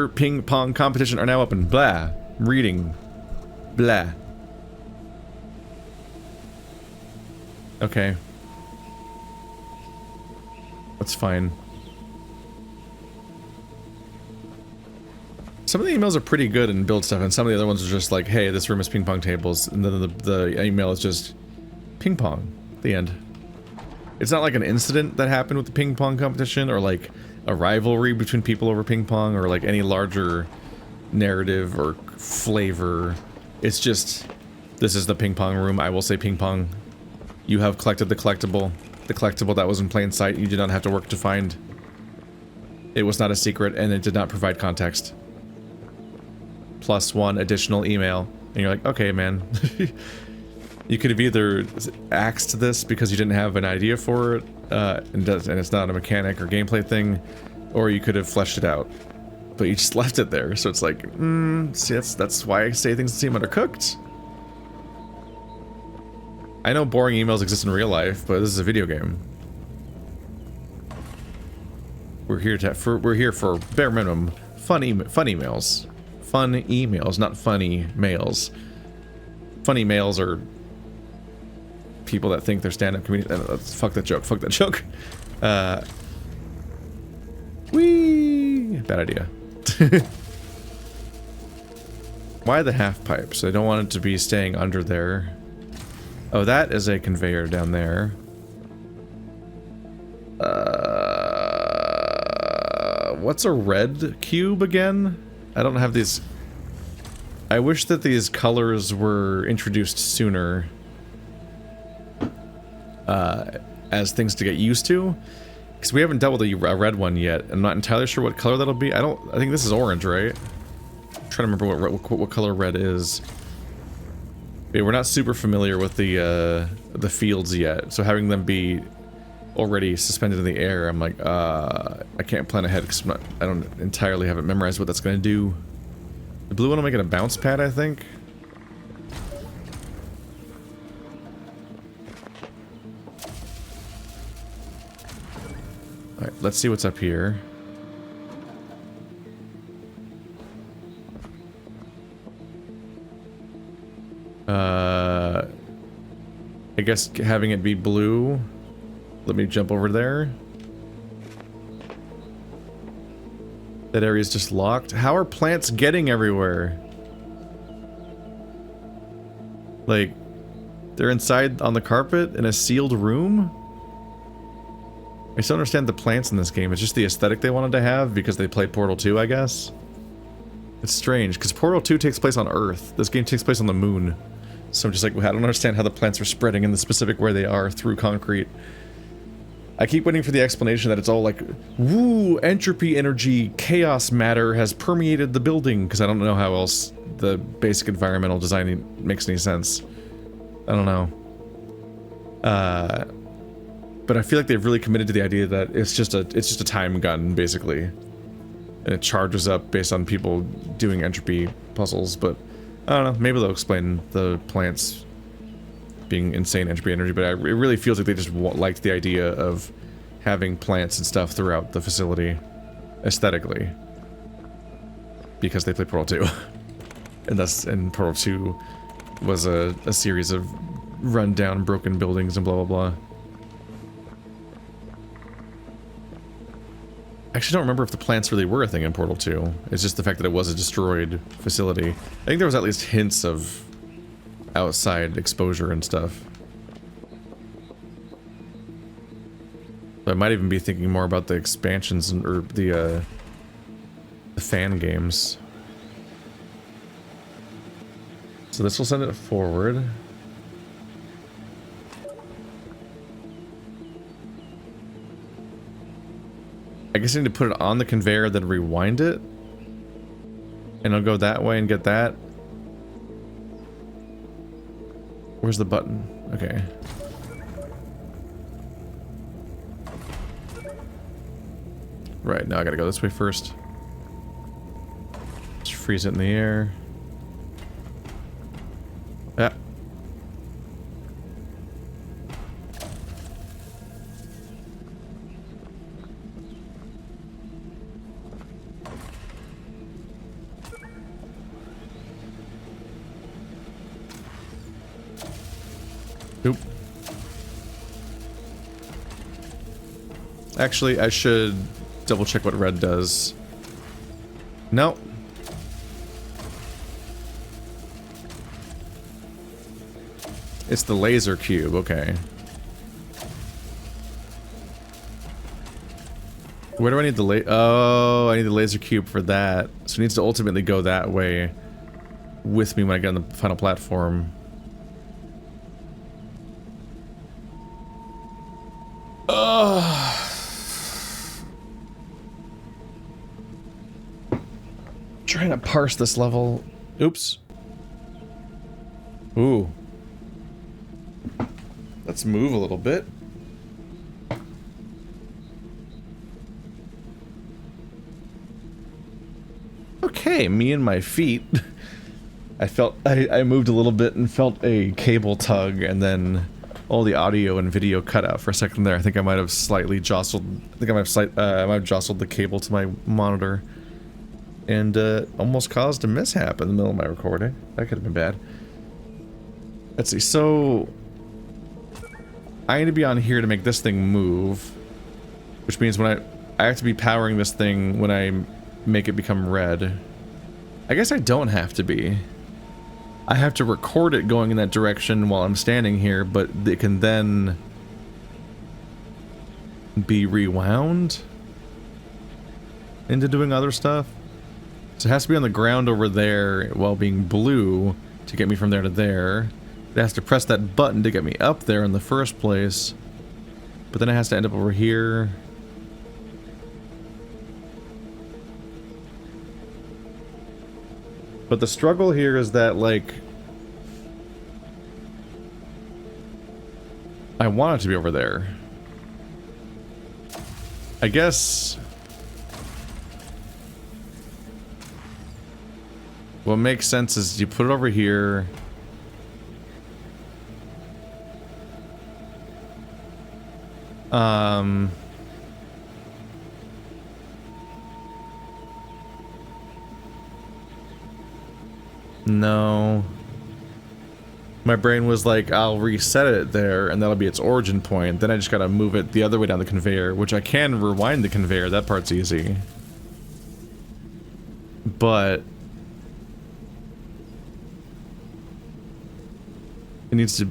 ping pong competition are now open. Blah. Reading. Blah. Okay. That's fine. Some of the emails are pretty good and build stuff, and some of the other ones are just like, hey, this room is ping pong tables, and then the email is just ping pong. The end. It's not like an incident that happened with the ping pong competition, or like a rivalry between people over ping pong, or like any larger narrative or flavor. It's just, this is the ping pong room. I will say ping pong. You have collected the collectible that was in plain sight. You did not have to work to find. It was not a secret, and it did not provide context. Plus 1 additional email, and you're like, okay, man. You could have either axed this because you didn't have an idea for it, and it's not a mechanic or gameplay thing, or you could have fleshed it out. But you just left it there, so it's like, see, that's why I say things seem undercooked. I know boring emails exist in real life, but this is a video game. We're here for bare minimum fun emails. Fun emails, not funny mails. Funny mails are people that think they're stand-up comedians. Fuck that joke. Fuck that joke. Whee! Bad idea. Why the half pipes? I don't want it to be staying under there. Oh, that is a conveyor down there. What's a red cube again? I don't have these. I wish that these colors were introduced sooner. As things to get used to. Because we haven't dealt with a red one yet. I'm not entirely sure what color that'll be. I think this is orange, right? I'm trying to remember what color red is. Yeah, we're not super familiar with the fields yet, so having them be already suspended in the air, I'm like, I can't plan ahead because I don't entirely have it memorized what that's gonna do. The blue one will make it a bounce pad, I think. All right, let's see what's up here. I guess having it be blue. Let me jump over there. That area's just locked. How are plants getting everywhere? Like, they're inside on the carpet in a sealed room? I still understand the plants in this game. It's just the aesthetic they wanted to have because they played Portal 2, I guess. It's strange, because Portal 2 takes place on Earth. This game takes place on the moon. So I'm just like, I don't understand how the plants are spreading in the specific where they are through concrete. I keep waiting for the explanation that it's all like, woo, entropy energy, chaos matter has permeated the building, because I don't know how else the basic environmental design makes any sense. I don't know. But I feel like they've really committed to the idea that it's just a time gun, basically. And it charges up based on people doing entropy puzzles, but I don't know, maybe they'll explain the plants being insane entropy energy, but it really feels like they just liked the idea of having plants and stuff throughout the facility, aesthetically. Because they played Portal 2. and Portal 2 was a series of run-down, broken buildings and blah blah blah. I actually don't remember if the plants really were a thing in Portal 2. It's just the fact that it was a destroyed facility. I think there was at least hints of outside exposure and stuff. So I might even be thinking more about the expansions or the fan games. So this will send it forward. I guess I need to put it on the conveyor, then rewind it. And I'll go that way and get that. Where's the button? Okay. Right, now I gotta go this way first. Just freeze it in the air. Actually, I should double check what red does. Nope. It's the laser cube, okay. Where do I need the oh, I need the laser cube for that. So it needs to ultimately go that way with me when I get on the final platform. Trying to parse this level. Oops. Ooh. Let's move a little bit. Okay, me and my feet. I moved a little bit and felt a cable tug, and then all the audio and video cut out for a second there. I think I might have slightly jostled. I think I might have jostled the cable to my monitor, and almost caused a mishap in the middle of my recording. That could have been bad. Let's see. So I need to be on here to make this thing move, which means when I have to be powering this thing when I make it become red. I guess I don't have to be. I have to record it going in that direction while I'm standing here, but it can then be rewound into doing other stuff. So it has to be on the ground over there while being blue to get me from there to there. It has to press that button to get me up there in the first place, but then it has to end up over here. But the struggle here is that, like, I want it to be over there. I guess what makes sense is you put it over here. No. My brain was like, I'll reset it there, and that'll be its origin point. Then I just gotta move it the other way down the conveyor, which I can rewind the conveyor. That part's easy. But it needs to...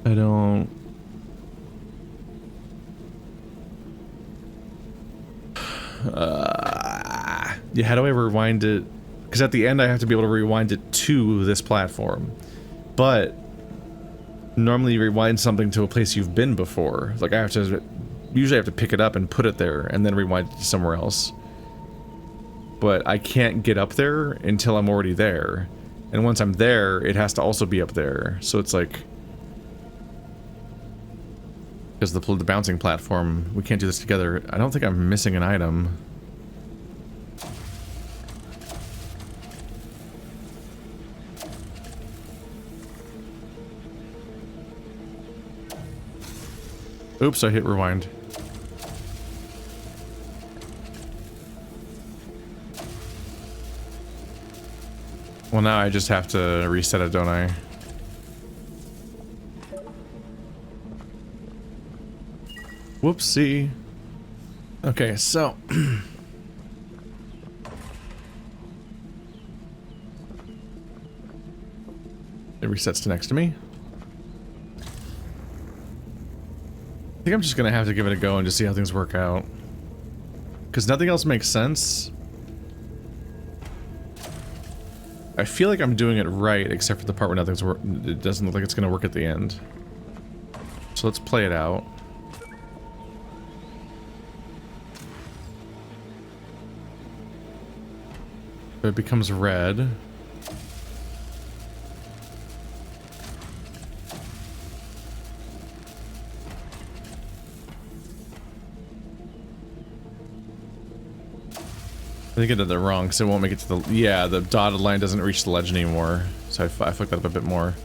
I don't... Yeah, how do I rewind it? Because at the end I have to be able to rewind it to this platform. But normally you rewind something to a place you've been before. Like I have to... Usually I have to pick it up and put it there and then rewind it to somewhere else. But I can't get up there until I'm already there. And once I'm there, it has to also be up there. So it's like... Because the bouncing platform, we can't do this together. I don't think I'm missing an item. Oops, I hit rewind. Well, now I just have to reset it, don't I? Whoopsie. Okay, so... it resets to next to me. I think I'm just gonna have to give it a go and just see how things work out. Because nothing else makes sense. I feel like I'm doing it right, except for the part where it doesn't look like it's gonna work at the end. So let's play it out. It becomes red. I think I did that wrong, because it won't make it to the... Yeah, the dotted line doesn't reach the ledge anymore. So I fucked that up a bit more.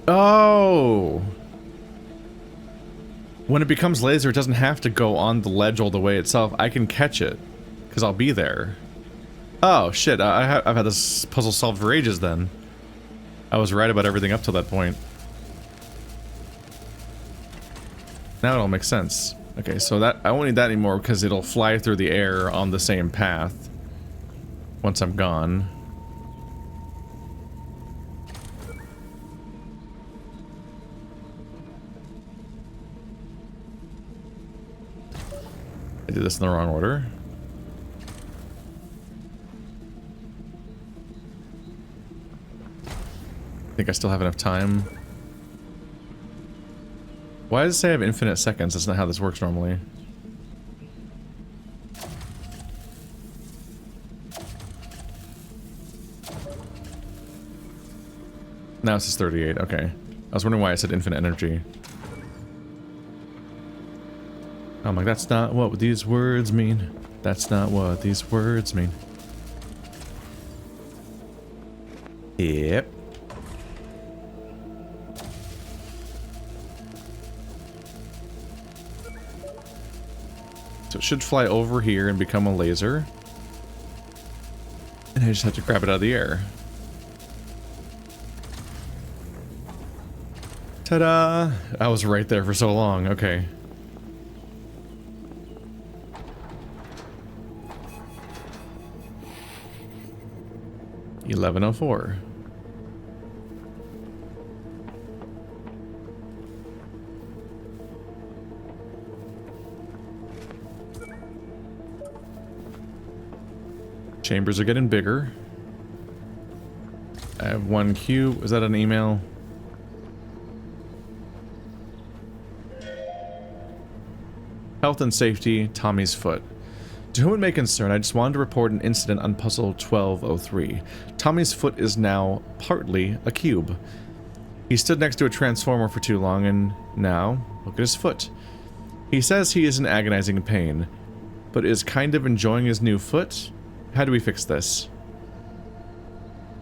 Oh! When it becomes laser, it doesn't have to go on the ledge all the way itself. I can catch it. Because I'll be there. Oh, shit. I've had this puzzle solved for ages then. I was right about everything up till that point. Now it all makes sense. Okay, so that I won't need that anymore because it'll fly through the air on the same path once I'm gone. I did this in the wrong order. I think I still have enough time. Why does it say I have infinite seconds? That's not how this works normally. Now it says 38, okay. I was wondering why I said infinite energy. I'm like, that's not what these words mean. That's not what these words mean. Yep. So it should fly over here and become a laser. And I just have to grab it out of the air. Ta-da! I was right there for so long, okay. $11:04. Chambers are getting bigger. I have one cube. Is that an email? Health and safety, Tommy's foot. To whom it may concern, I just wanted to report an incident on puzzle 1203. Tommy's foot is now partly a cube. He stood next to a transformer for too long, and now, look at his foot. He says he is in agonizing pain, but is kind of enjoying his new foot? How do we fix this?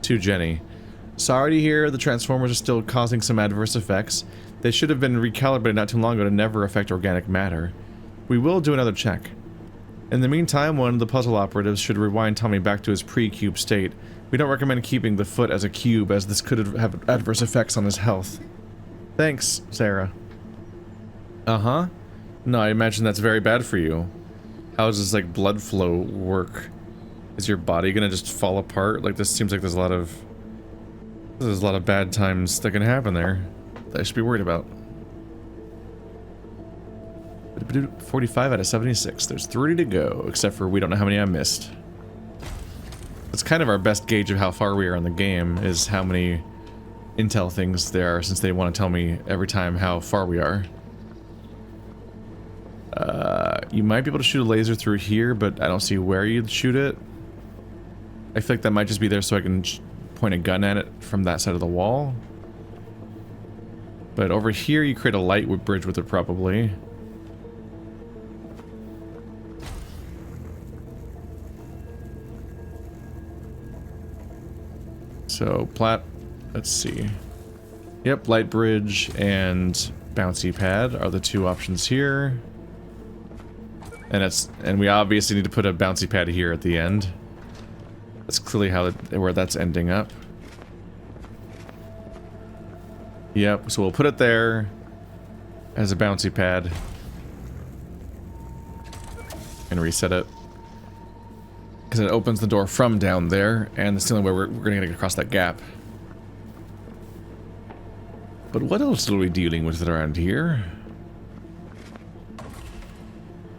To Jenny. Sorry to hear the transformers are still causing some adverse effects. They should have been recalibrated not too long ago to never affect organic matter. We will do another check. In the meantime, one of the puzzle operatives should rewind Tommy back to his pre-cube state. We don't recommend keeping the foot as a cube, as this could have adverse effects on his health. Thanks, Sarah. Uh-huh. No, I imagine that's very bad for you. How does this, like, blood flow work? Is your body gonna just fall apart? Like, this seems like there's a lot of bad times that can happen there that I should be worried about. 45 out of 76. There's 30 to go, except for we don't know how many I missed. It's kind of our best gauge of how far we are in the game, is how many intel things there are, since they want to tell me every time how far we are. You might be able to shoot a laser through here, but I don't see where you'd shoot it. I feel like that might just be there so I can point a gun at it from that side of the wall. But over here you create a light bridge with it, probably. So, let's see. Yep, light bridge and bouncy pad are the two options here. And we obviously need to put a bouncy pad here at the end. That's clearly where that's ending up. Yep, so we'll put it there as a bouncy pad. And reset it. Because it opens the door from down there, and that's the only way we're going to get across that gap. But what else are we dealing with around here?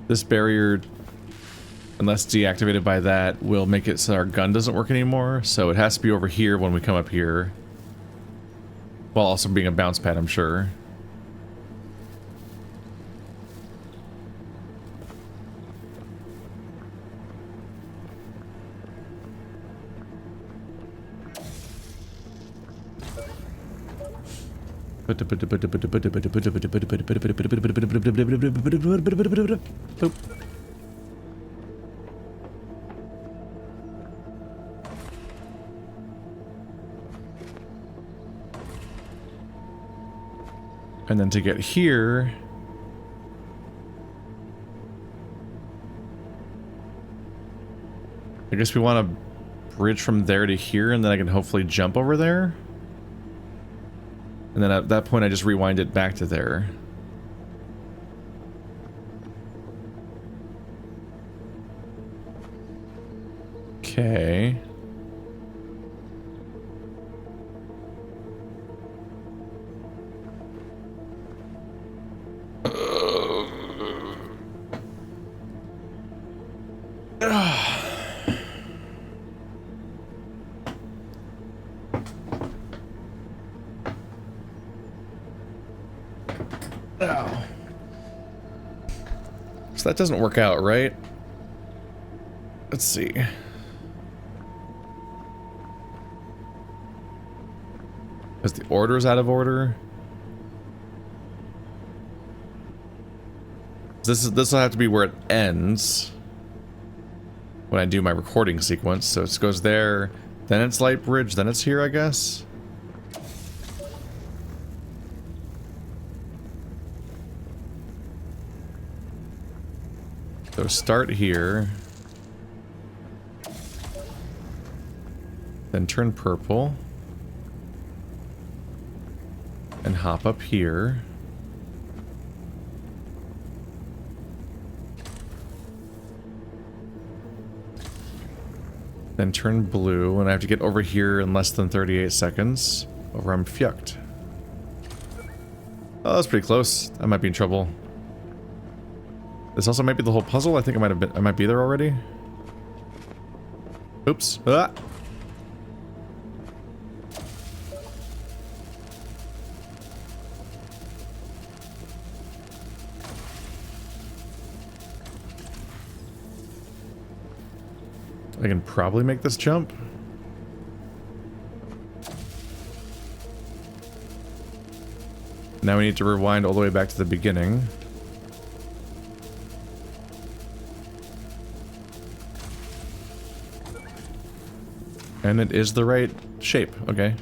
This barrier, unless deactivated by that, will make it so our gun doesn't work anymore. So it has to be over here when we come up here. While also being a bounce pad, I'm sure. And then to get here, I guess we want to bridge from there to here, and then I can hopefully jump over there. And then at that point, I just rewind it back to there. Okay. Ow. So that doesn't work out, right? Let's see. Because the order is out of order. This will have to be where it ends when I do my recording sequence. So it goes there, then it's light bridge, then it's here, I guess. So start here, then turn purple, and hop up here. Then turn blue, and I have to get over here in less than 38 seconds, or I'm fucked. Oh, that's pretty close. I might be in trouble. This also might be the whole puzzle. I think I might be there already. Oops. Ah. I can probably make this jump. Now we need to rewind all the way back to the beginning. And it is the right shape, okay.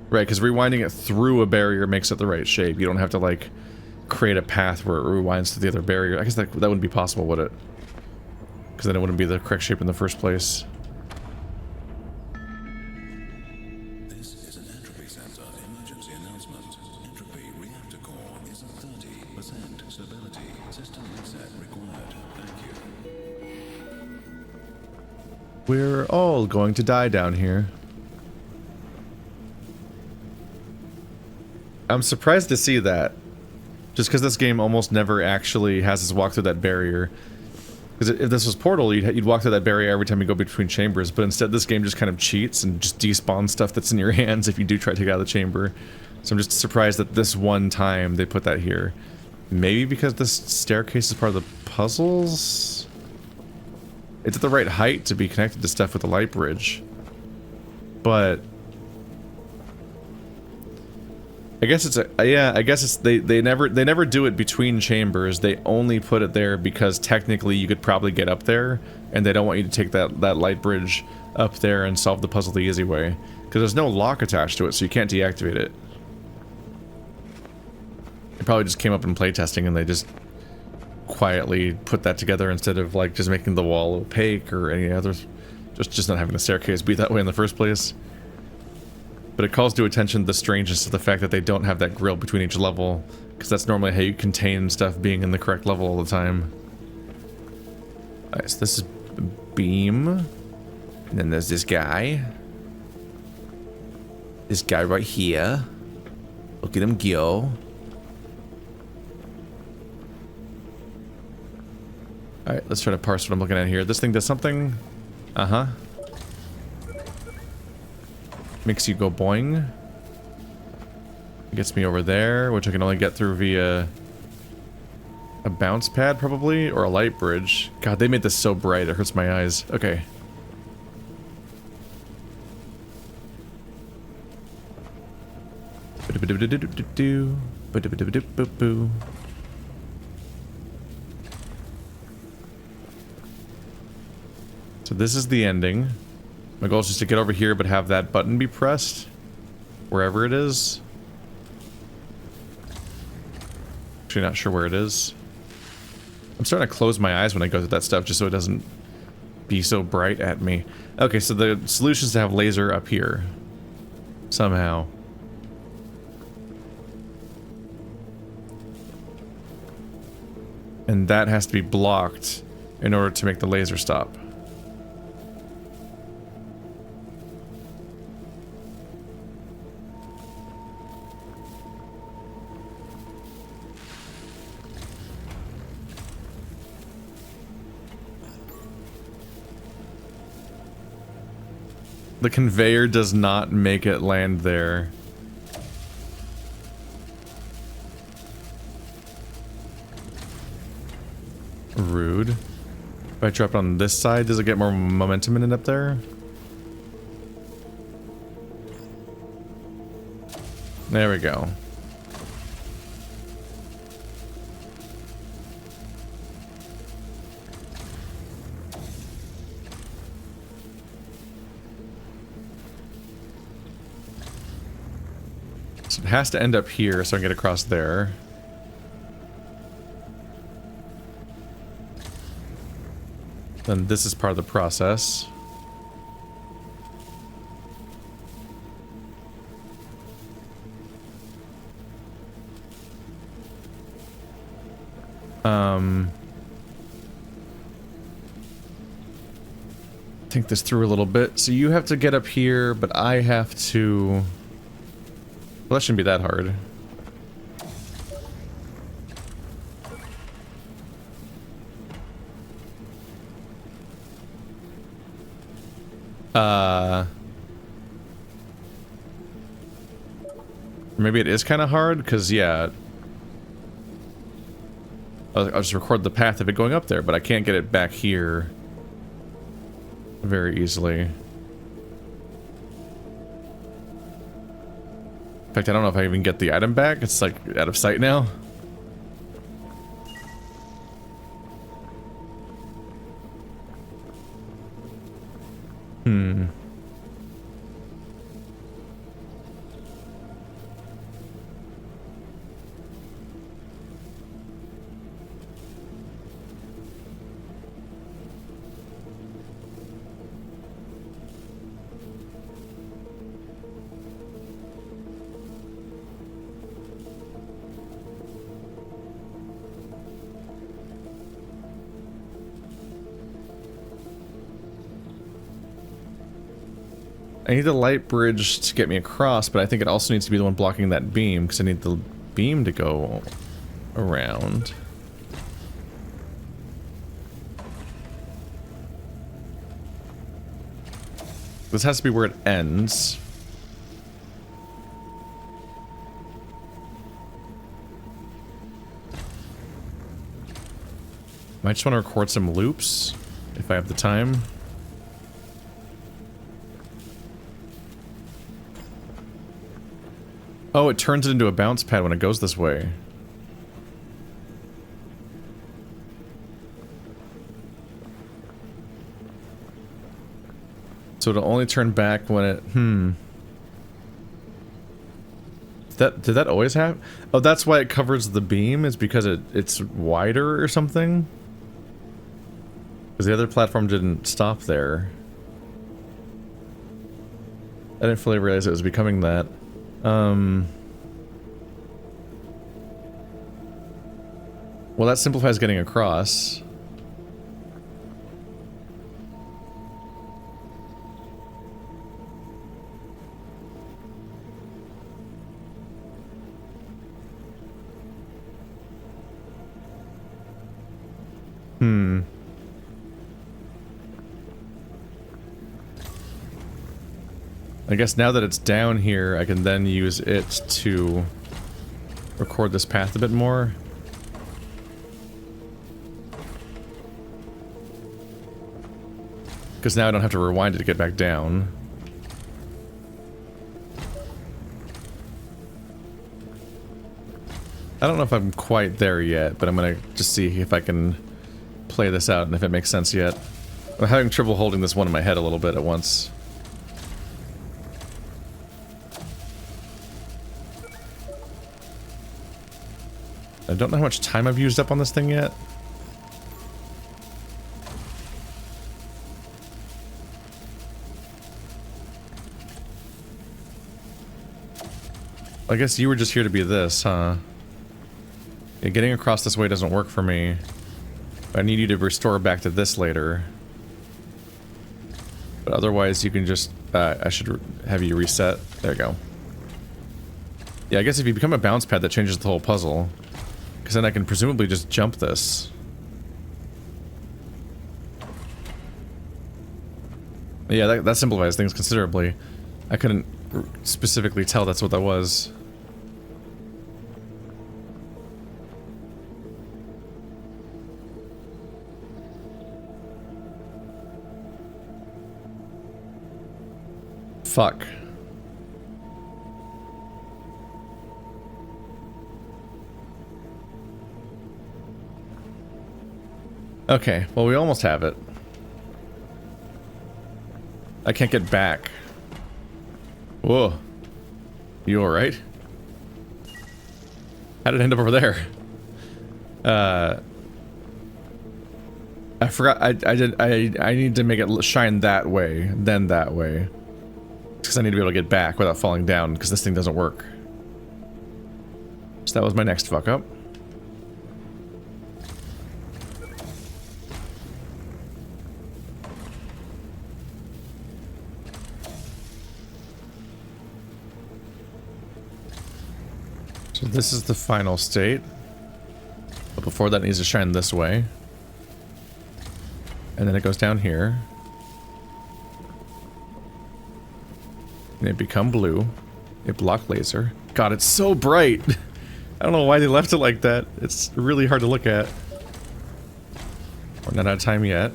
Right, because rewinding it through a barrier makes it the right shape. You don't have to, like, create a path where it rewinds to the other barrier. I guess that wouldn't be possible, would it? Because then it wouldn't be the correct shape in the first place. This is an Entropy Centre emergency announcement. Entropy reactor core is at 30% stability. System reset required. Thank you. We're all going to die down here. I'm surprised to see that. Just because this game almost never actually has us walk through that barrier. Because if this was Portal, you'd walk through that barrier every time you go between chambers, but instead this game just kind of cheats and just despawns stuff that's in your hands if you do try to get out of the chamber. So I'm just surprised that this one time they put that here. Maybe because this staircase is part of the puzzles? It's at the right height to be connected to stuff with the light bridge. But I guess it's I guess it's they never do it between chambers. They only put it there because technically you could probably get up there, and they don't want you to take that light bridge up there and solve the puzzle the easy way, because there's no lock attached to it, so you can't deactivate it. It probably just came up in playtesting and they just quietly put that together instead of like just making the wall opaque or any other, just not having the staircase be that way in the first place. But it calls to attention the strangeness of the fact that they don't have that grill between each level, because that's normally how you contain stuff being in the correct level all the time. Alright, so this is a beam, and then there's this guy. This guy right here. Look at him go. Alright, let's try to parse what I'm looking at here. This thing does something. Uh-huh. Makes you go boing. It gets me over there, which I can only get through via a bounce pad, probably, or a light bridge. God, they made this so bright, it hurts my eyes. Okay. So this is the ending. My goal is just to get over here, but have that button be pressed wherever it is. Actually, not sure where it is. I'm starting to close my eyes when I go through that stuff, just so it doesn't be so bright at me. Okay, so the solution is to have laser up here. Somehow. And that has to be blocked in order to make the laser stop. The conveyor does not make it land there. Rude. If I drop it on this side, does it get more momentum in it up there? There we go. So it has to end up here so I can get across there. Then this is part of the process. Think this through a little bit. So you have to get up here, but I have to... Well, that shouldn't be that hard. Maybe it is kind of hard, because, yeah. I'll just record the path of it going up there, but I can't get it back here very easily. In fact, I don't know if I even get the item back. It's like out of sight now. I need the light bridge to get me across, but I think it also needs to be the one blocking that beam, because I need the beam to go around. This has to be where it ends. Might just want to record some loops, if I have the time. Oh, it turns it into a bounce pad when it goes this way. So it'll only turn back when it... Did that always happen? Oh, that's why it covers the beam? Is because it's wider or something? Because the other platform didn't stop there. I didn't fully realize it was becoming that. Well, that simplifies getting across. I guess now that it's down here, I can then use it to record this path a bit more. Because now I don't have to rewind it to get back down. I don't know if I'm quite there yet, but I'm gonna just see if I can play this out and if it makes sense yet. I'm having trouble holding this one in my head a little bit at once. I don't know how much time I've used up on this thing yet. I guess you were just here to be this, huh? Yeah, getting across this way doesn't work for me. I need you to restore back to this later. But otherwise you can just, I should have you reset. There you go. Yeah, I guess if you become a bounce pad, that changes the whole puzzle. Because then I can presumably just jump this. Yeah, that simplifies things considerably. I couldn't specifically tell that's what that was. Fuck. Okay, well we almost have it. I can't get back. Whoa. You alright? How did it end up over there? I forgot, I need to make it shine that way, then that way. Because I need to be able to get back without falling down, because this thing doesn't work. So that was my next fuck up. So this is the final state. But before that it needs to shine this way. And then it goes down here. And it become blue. A block laser. God, it's so bright! I don't know why they left it like that. It's really hard to look at. We're not out of time yet.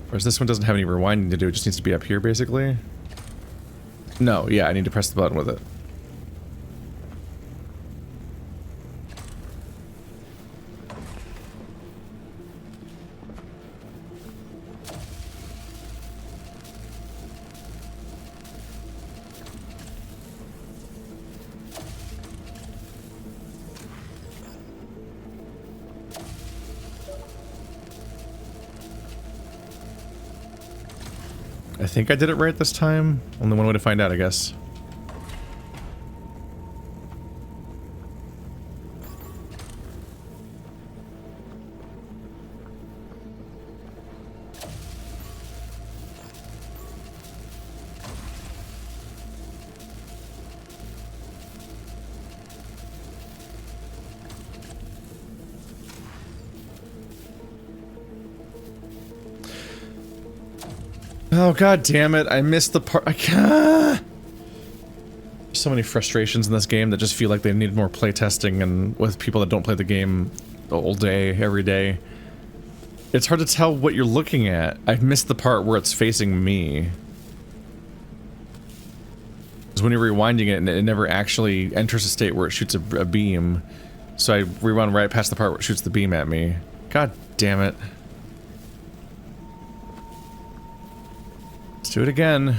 Whereas this one doesn't have any rewinding to do, it just needs to be up here, basically. No, yeah, I need to press the button with it. I think I did it right this time. Only one way to find out, I guess. Oh god damn it, I missed the part. I can't. There's so many frustrations in this game that just feel like they need more playtesting, and with people that don't play the game all day, every day. It's hard to tell what you're looking at. I've missed the part where it's facing me. Because when you're rewinding it, it never actually enters a state where it shoots a beam. So I rewound right past the part where it shoots the beam at me. God damn it. Let's do it again.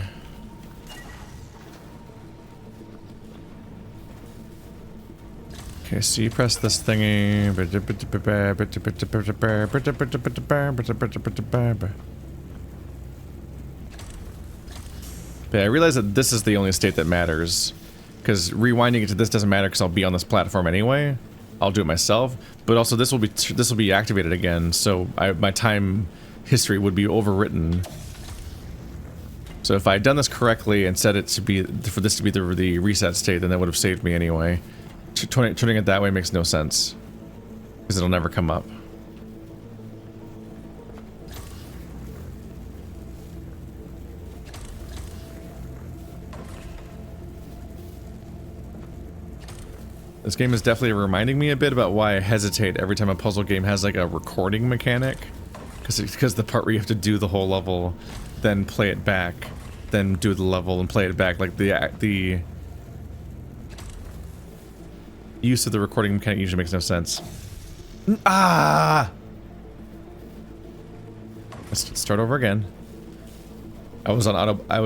Okay, so you press this thingy. But I realize that this is the only state that matters. Because rewinding it to this doesn't matter because I'll be on this platform anyway. I'll do it myself. But also this will be activated again, so my time history would be overwritten. So if I had done this correctly and set it to be, for this to be the reset state, then that would have saved me anyway. Turning it that way makes no sense. Because it'll never come up. This game is definitely reminding me a bit about why I hesitate every time a puzzle game has like a recording mechanic. Because the part where you have to do the whole level, then play it back, then do the level and play it back, like the use of the recording mechanic usually makes no sense. Ah! Let's start over again. I was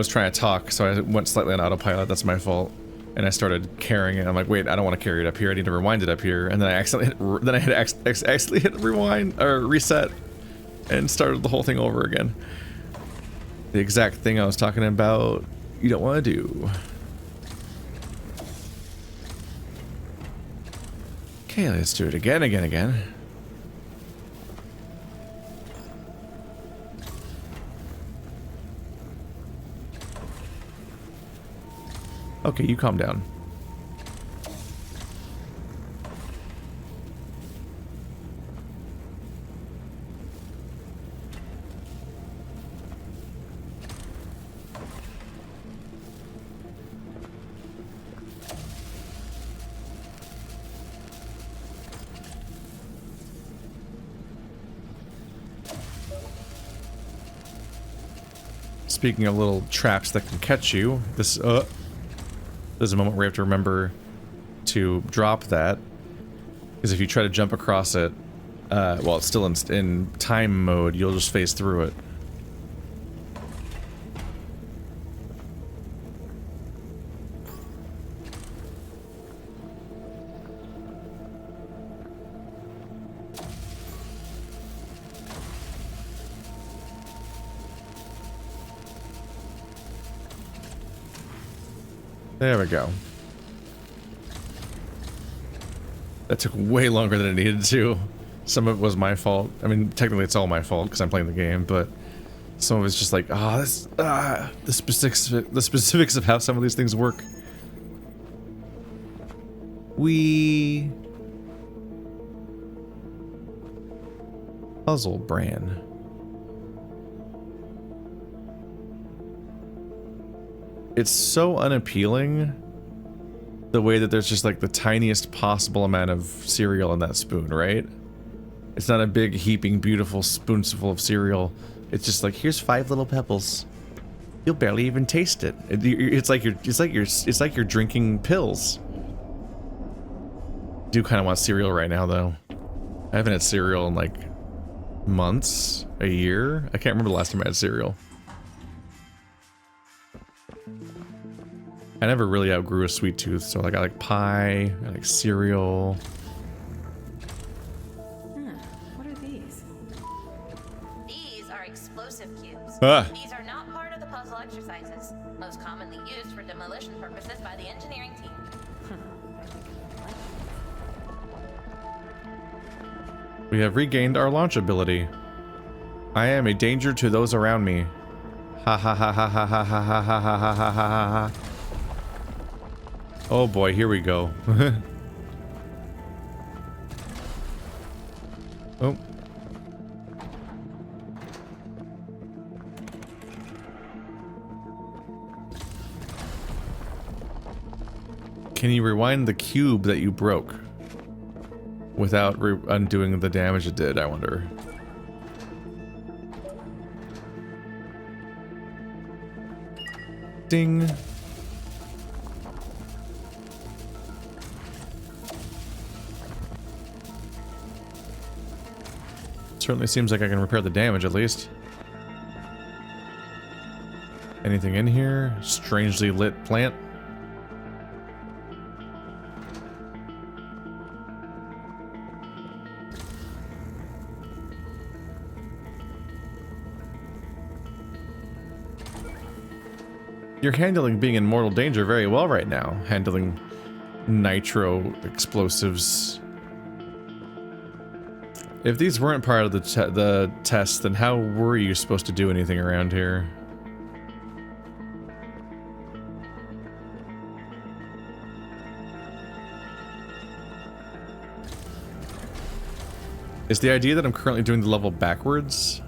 trying to talk, so I went slightly on autopilot. That's my fault. And I started carrying it. I'm like, wait, I don't want to carry it up here. I need to rewind it up here. And then I accidentally hit rewind or reset, and started the whole thing over again. The exact thing I was talking about, you don't want to do. Okay, let's do it again. Okay, you calm down. Speaking of little traps that can catch you, there's a moment where you have to remember to drop that, because if you try to jump across it, while it's still in time mode, you'll just phase through it. There we go. That took way longer than it needed to. Some of it was my fault. I mean, technically it's all my fault because I'm playing the game, but some of it's just like, the specifics of how some of these things work. Puzzle Bran. It's so unappealing, the way that there's just like the tiniest possible amount of cereal in that spoon, right? It's not a big heaping beautiful spoonful of cereal. It's just like, here's 5 little pebbles. You'll barely even taste it. It's like you're drinking pills. I do kind of want cereal right now though. I haven't had cereal in like months, a year. I can't remember the last time I had cereal. I never really outgrew a sweet tooth, so like I like pie, I like cereal. What are these? These are explosive cubes. Ah. These are not part of the puzzle exercises, most commonly used for demolition purposes by the engineering team. We have regained our launch ability. I am a danger to those around me. Ha ha ha ha ha ha ha ha ha ha ha ha ha. Oh boy, here we go. Oh. Can you rewind the cube that you broke without undoing the damage it did, I wonder? Ding. Certainly seems like I can repair the damage at least. Anything in here? Strangely lit plant. You're handling being in mortal danger very well right now. Handling nitro explosives. If these weren't part of the test, then how were you supposed to do anything around here? Is the idea that I'm currently doing the level backwards?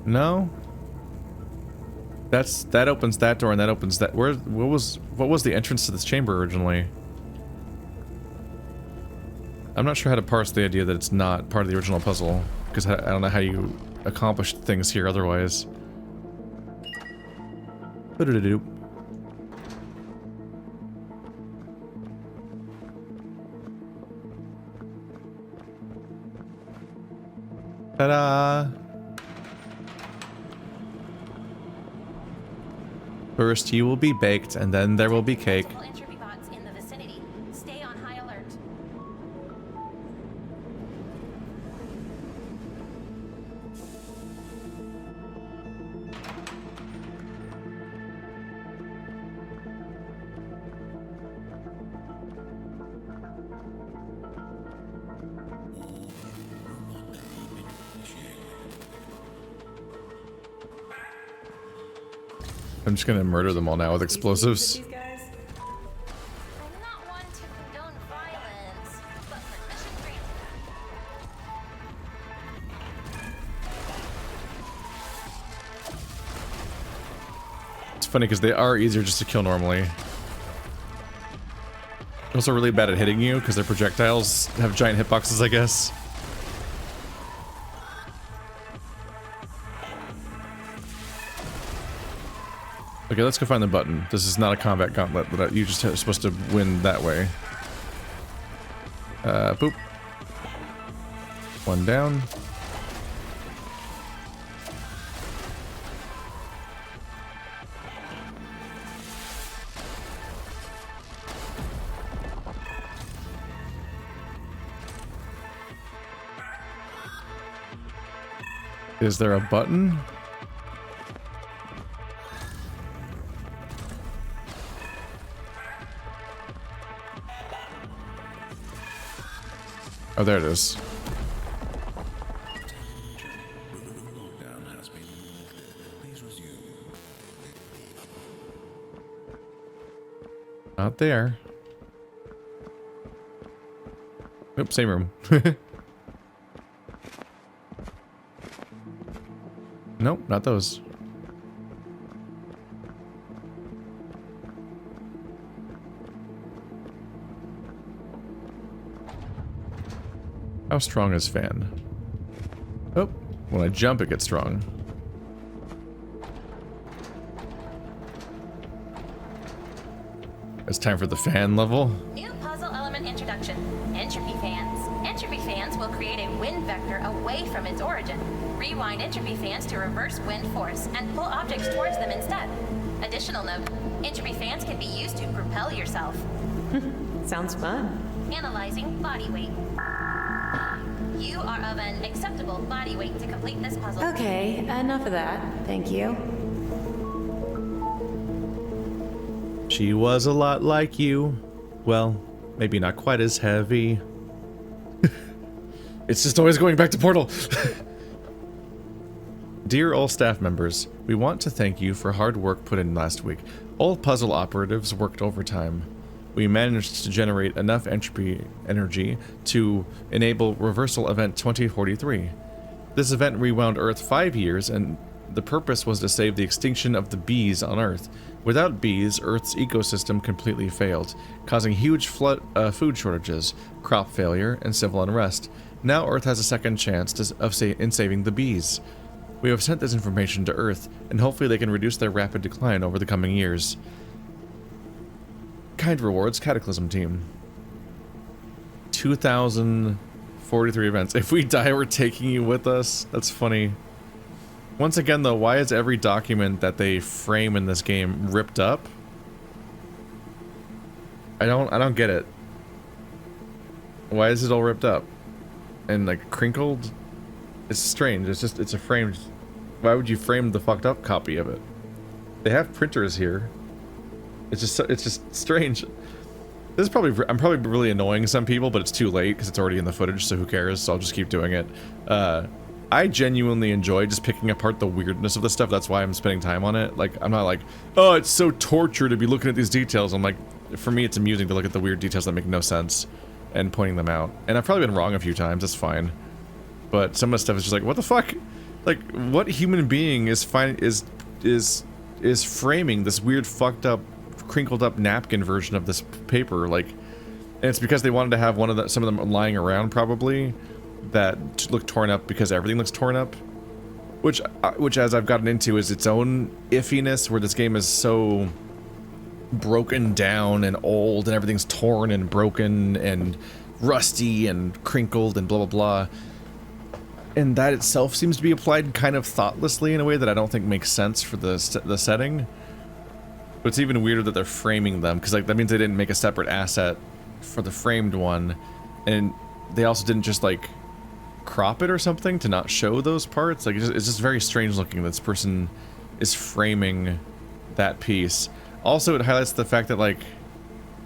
No? That opens that door and that opens that. What was the entrance to this chamber originally? I'm not sure how to parse the idea that it's not part of the original puzzle, because I don't know how you accomplish things here otherwise. Ba-da-da-doo. Ta-da! First you will be baked, and then there will be cake. Entropy bots in the vicinity. Stay on high alert. I'm just gonna murder them all now with explosives. These guys? I'm not one to condone violence, but permission granted. It's funny because they are easier just to kill normally. Also really bad at hitting you because their projectiles have giant hitboxes, I guess. Okay, let's go find the button. This is not a combat gauntlet, but you just are supposed to win that way. Boop. One down. Is there a button? Oh, there it is. Lockdown has been lifted. Please resume. Not there. Nope, same room. Nope, not those. How strong is fan? Oh, when I jump it gets strong. It's time for the fan level. New puzzle element introduction. Entropy fans. Entropy fans will create a wind vector away from its origin. Rewind entropy fans to reverse wind force and pull objects towards them instead. Additional note, entropy fans can be used to propel yourself. Sounds fun. Analyzing body weight. You are of an acceptable body weight to complete this puzzle. Okay, enough of that. Thank you. She was a lot like you. Well, maybe not quite as heavy. It's just always going back to Portal. Dear all staff members, we want to thank you for hard work put in last week. All puzzle operatives worked overtime. We managed to generate enough entropy energy to enable reversal event 2043. This event rewound Earth 5 years, and the purpose was to save the extinction of the bees on Earth. Without bees, Earth's ecosystem completely failed, causing huge food shortages, crop failure, and civil unrest. Now Earth has a second chance in saving the bees. We have sent this information to Earth, and hopefully they can reduce their rapid decline over the coming years. Kind rewards, Cataclysm Team. 2,043 events. If we die, we're taking you with us. That's funny. Once again, though, why is every document that they frame in this game ripped up? I don't get it. Why is it all ripped up? And like crinkled? It's strange. It's a framed. Why would you frame the fucked up copy of it? They have printers here. It's just strange. This is probably, I'm probably really annoying some people, but it's too late because it's already in the footage, so who cares? So I'll just keep doing it. I genuinely enjoy just picking apart the weirdness of the stuff. That's why I'm spending time on it. Like, I'm not like, oh, it's so torture to be looking at these details. I'm like, for me, it's amusing to look at the weird details that make no sense and pointing them out. And I've probably been wrong a few times. That's fine. But some of the stuff is just like, what the fuck? Like, what human being is framing this weird, fucked up, crinkled up napkin version of this paper? Like, and it's because they wanted to have some of them lying around probably that look torn up because everything looks torn up, which as I've gotten into is its own iffiness, where this game is so broken down and old and everything's torn and broken and rusty and crinkled and blah blah blah, and that itself seems to be applied kind of thoughtlessly in a way that I don't think makes sense for the setting. But it's even weirder that they're framing them, because like that means they didn't make a separate asset for the framed one, and they also didn't just like crop it or something to not show those parts. Like it's just very strange looking that this person is framing that piece. Also, it highlights the fact that like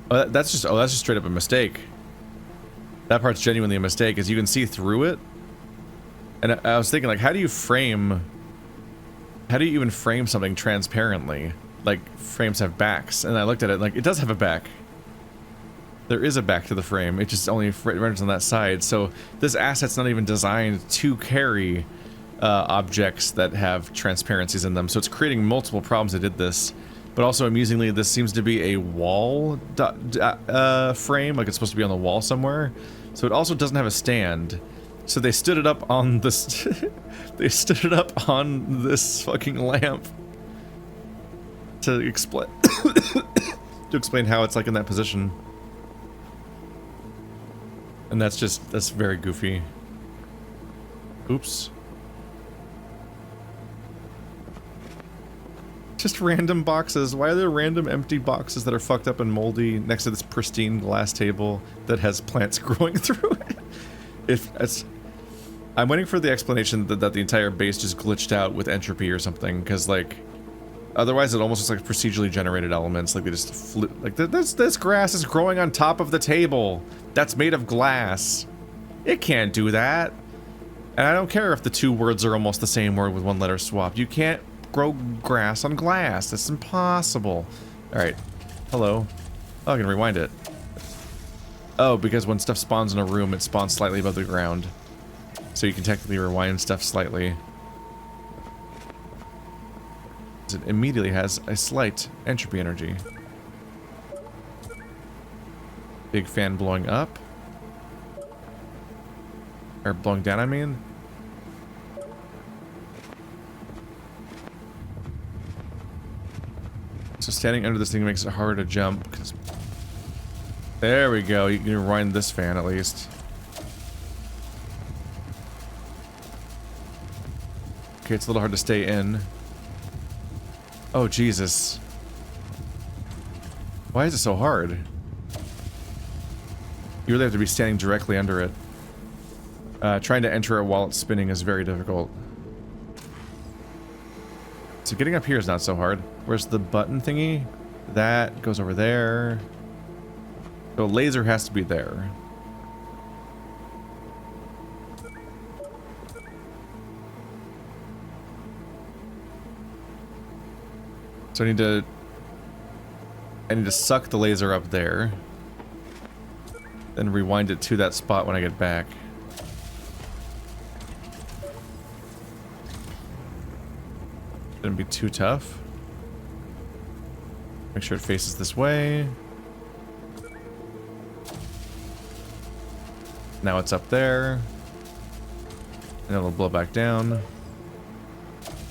that's just straight up a mistake. That part's genuinely a mistake, as you can see through it. And I was thinking, like, how do you even frame something transparently? like frames have backs, and I looked at it like it does have a back. There is a back to the frame. It just only renders on that side. So this asset's not even designed to carry objects that have transparencies in them. So it's creating multiple problems that did this. But also, amusingly, this seems to be a wall frame, like it's supposed to be on the wall somewhere. So it also doesn't have a stand. So they stood it up on this. They stood it up on this fucking lamp to explain to explain how it's like in that position. And that's very goofy. Oops. Just random boxes. Why are there random empty boxes that are fucked up and moldy next to this pristine glass table that has plants growing through it? I'm waiting for the explanation that the entire base just glitched out with entropy or something, because like, otherwise it almost looks like procedurally generated elements. Like they just flew. Like this grass is growing on top of the table that's made of glass. It can't do that. And I don't care if the two words are almost the same word with one letter swapped. You can't grow grass on glass. That's impossible. Alright. Hello. Oh, I can rewind it. Oh, because when stuff spawns in a room, it spawns slightly above the ground. So you can technically rewind stuff slightly. It immediately has a slight entropy energy. Big fan blowing up. Or blowing down, I mean. So standing under this thing makes it harder to jump. Cause there we go. You can rewind this fan at least. Okay, it's a little hard to stay in. Oh, Jesus. Why is it so hard? You really have to be standing directly under it. Trying to enter it while it's spinning is very difficult. So getting up here is not so hard. Where's the button thingy? That goes over there. So laser has to be there. So I need to suck the laser up there. Then rewind it to that spot when I get back. Shouldn't be too tough. Make sure it faces this way. Now it's up there. And it'll blow back down.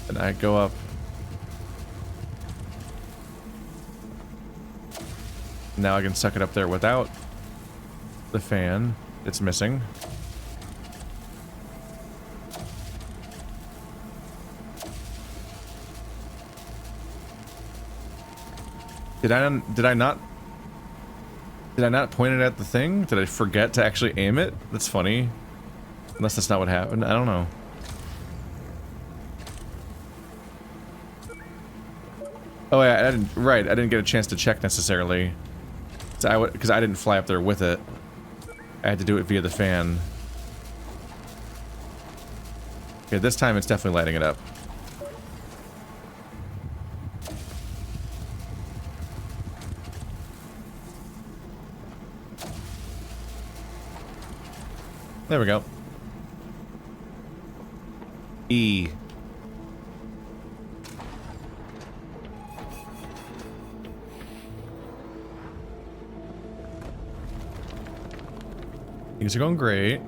And I go up. Now I can suck it up there without the fan. It's missing. Did I not point it at the thing? Did I forget to actually aim it? That's funny. Unless that's not what happened. I don't know. Oh yeah, I didn't get a chance to check necessarily. Because I didn't fly up there with it. I had to do it via the fan. Okay, this time it's definitely lighting it up. There we go. E. Things are going great.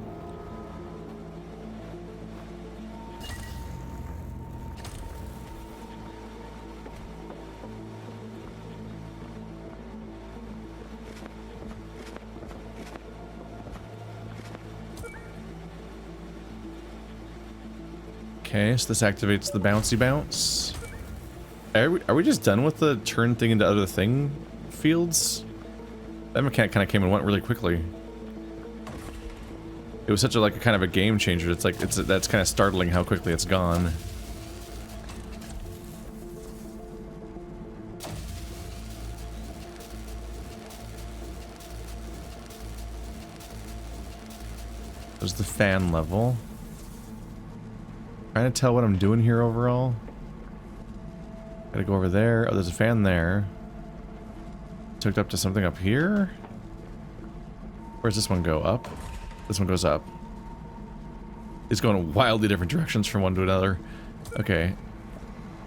Okay, so this activates the bouncy bounce. Are we just done with the turn thing into other thing fields? That mechanic kind of came and went really quickly. It was such a kind of a game changer. It's like that's kind of startling how quickly it's gone. There's the fan level. Trying to tell what I'm doing here overall. Gotta go over there. Oh, there's a fan there. It's hooked up to something up here. Where's this one go? Up? This one goes up. It's going in wildly different directions from one to another. Okay.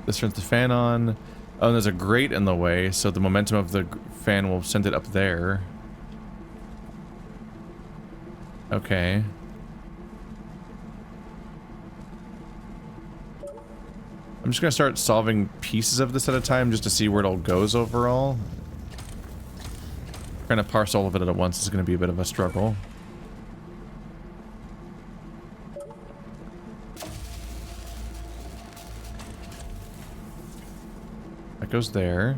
This turns the fan on. Oh, and there's a grate in the way, so the momentum of the fan will send it up there. Okay. I'm just gonna start solving pieces of this at a time just to see where it all goes overall. Trying to parse all of it at once is gonna be a bit of a struggle. That goes there.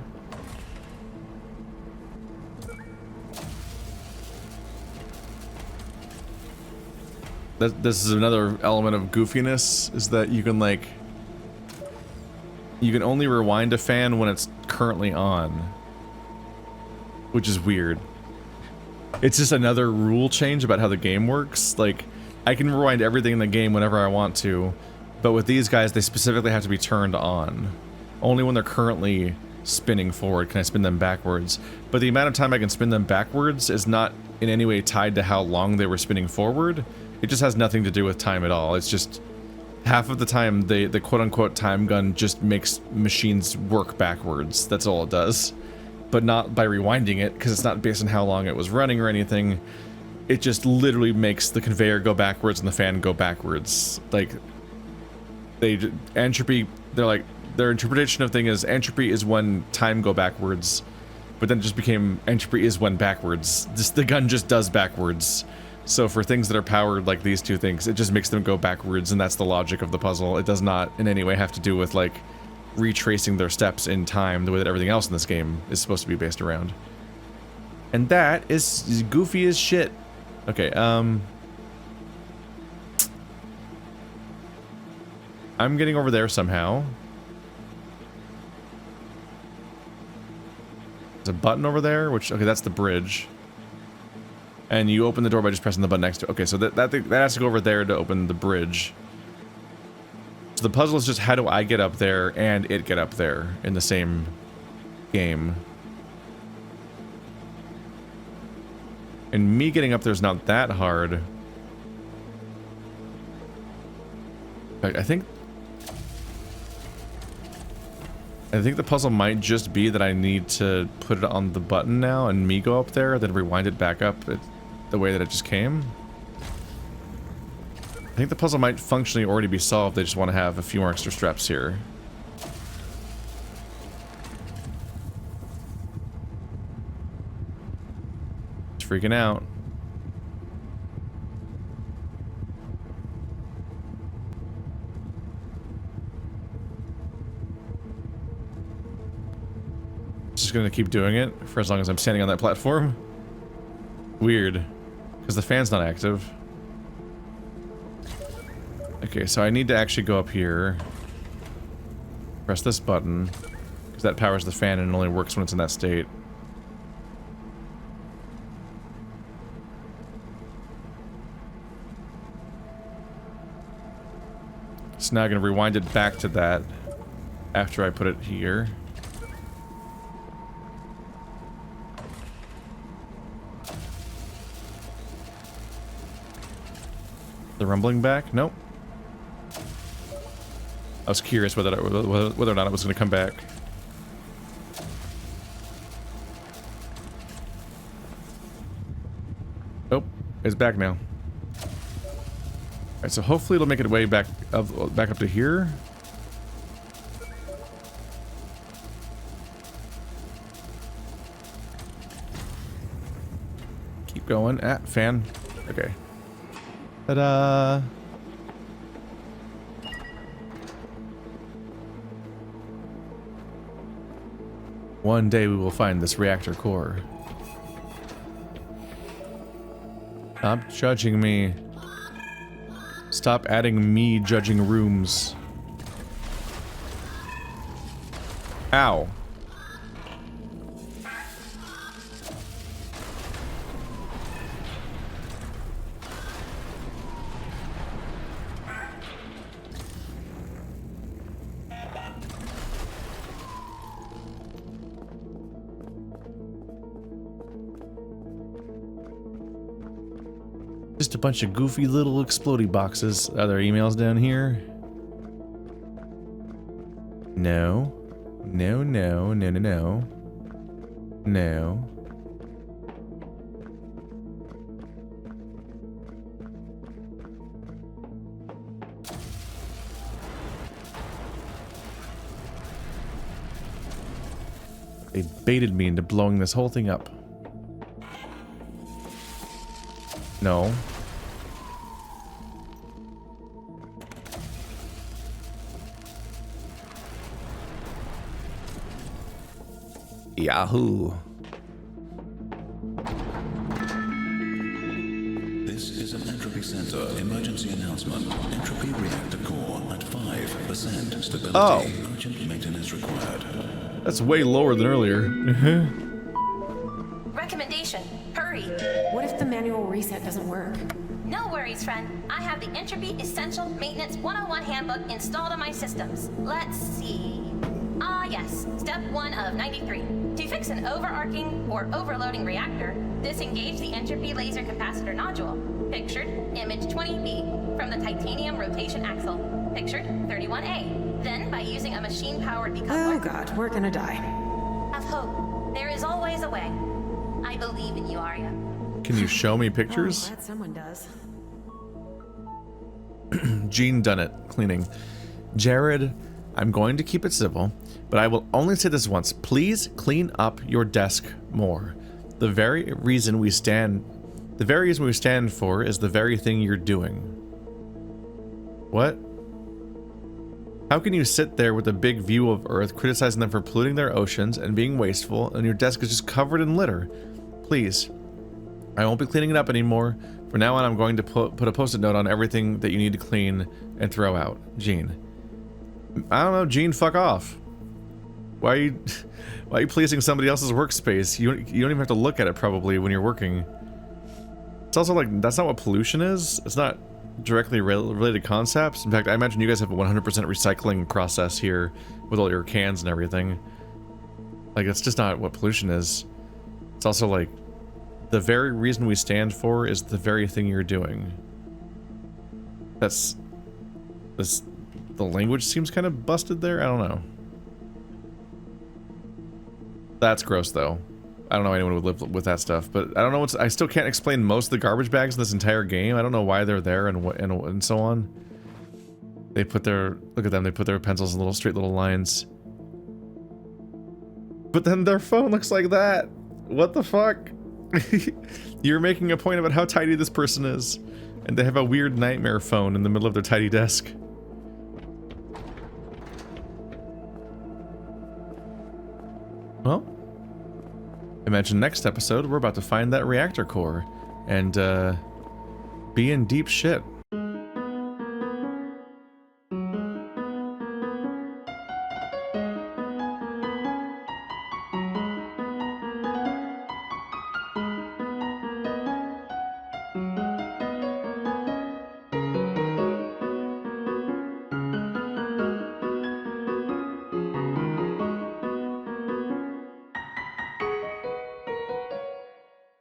This is another element of goofiness, is that you can like... You can only rewind a fan when it's currently on. Which is weird. It's just another rule change about how the game works. Like, I can rewind everything in the game whenever I want to, but with these guys, they specifically have to be turned on. Only when they're currently spinning forward can I spin them backwards. But the amount of time I can spin them backwards is not in any way tied to how long they were spinning forward. It just has nothing to do with time at all. It's just half of the time the quote-unquote time gun just makes machines work backwards. That's all it does. But not by rewinding it, because it's not based on how long it was running or anything. It just literally makes the conveyor go backwards and the fan go backwards. Like, entropy, their interpretation of thing is entropy is when time go backwards, but then it just became entropy is when backwards. The gun just does backwards. So for things that are powered like these two things, it just makes them go backwards, and that's the logic of the puzzle. It does not in any way have to do with like retracing their steps in time the way that everything else in this game is supposed to be based around. And that is goofy as shit. Okay, I'm getting over there somehow. There's a button over there, which, okay, that's the bridge. And you open the door by just pressing the button next to it. Okay, so that has to go over there to open the bridge. So the puzzle is just how do I get up there and it get up there in the same game. And me getting up there is not that hard. In fact, I think the puzzle might just be that I need to put it on the button now and me go up there, then rewind it back up the way that it just came. I think the puzzle might functionally already be solved. They just want to have a few more extra steps here. It's freaking out. Just gonna keep doing it for as long as I'm standing on that platform. Weird, because the fan's not active. Okay, so I need to actually go up here, press this button, because that powers the fan and it only works when it's in that state. So now I'm gonna rewind it back to that after I put it here. The rumbling back? Nope. I was curious whether or not it was going to come back. Nope. It's back now. Alright, so hopefully it'll make it way back up to here. Keep going. Ah, fan. Okay. Ta-da! One day we will find this reactor core. Stop judging me. Stop adding me judging rooms. Ow. Just a bunch of goofy little explodey boxes. Are there emails down here? No. No, no, no, no, no. No. They baited me into blowing this whole thing up. No. Yahoo. This is an Entropy Centre emergency announcement. Entropy reactor core at 5% stability. Oh. Urgent maintenance required. That's way lower than earlier. Recommendation, hurry. What if the manual reset doesn't work? No worries, friend. I have the Entropy Essential Maintenance 101 handbook installed on my systems. Let's see. Ah, yes. Step 1 of 93. To fix an overarching or overloading reactor, disengage the entropy laser capacitor nodule. Pictured, image 20B, from the titanium rotation axle. Pictured, 31A. Then, by using a machine-powered decoupler... Oh god, we're gonna die. Have hope. There is always a way. I believe in you, Arya. Can you show me Oh, pictures? glad someone does. Jean done it. Cleaning. Jared, I'm going to keep it civil, but I will only say this once. Please clean up your desk more. The very reason we stand for is the very thing you're doing. What? How can you sit there with a big view of Earth, criticizing them for polluting their oceans and being wasteful, and your desk is just covered in litter? Please. I won't be cleaning it up anymore. From now on, I'm going to put a post-it note on everything that you need to clean and throw out. Jean. I don't know, Jean, fuck off. Why are you policing somebody else's workspace? You don't even have to look at it probably when you're working. It's also like, that's not what pollution is. It's not directly related concepts. In fact, I imagine you guys have a 100% recycling process here with all your cans and everything. Like, it's just not what pollution is. It's also like, the very reason we stand for is the very thing you're doing. The language seems kind of busted there. I don't know. That's gross, though. I don't know anyone would live with that stuff, but I don't know I still can't explain most of the garbage bags in this entire game. I don't know why they're there and so on. They put their, look at them, they put their pencils in little straight little lines. But then their phone looks like that. What the fuck? You're making a point about how tidy this person is, and they have a weird nightmare phone in the middle of their tidy desk. Well, imagine next episode we're about to find that reactor core and be in deep shit.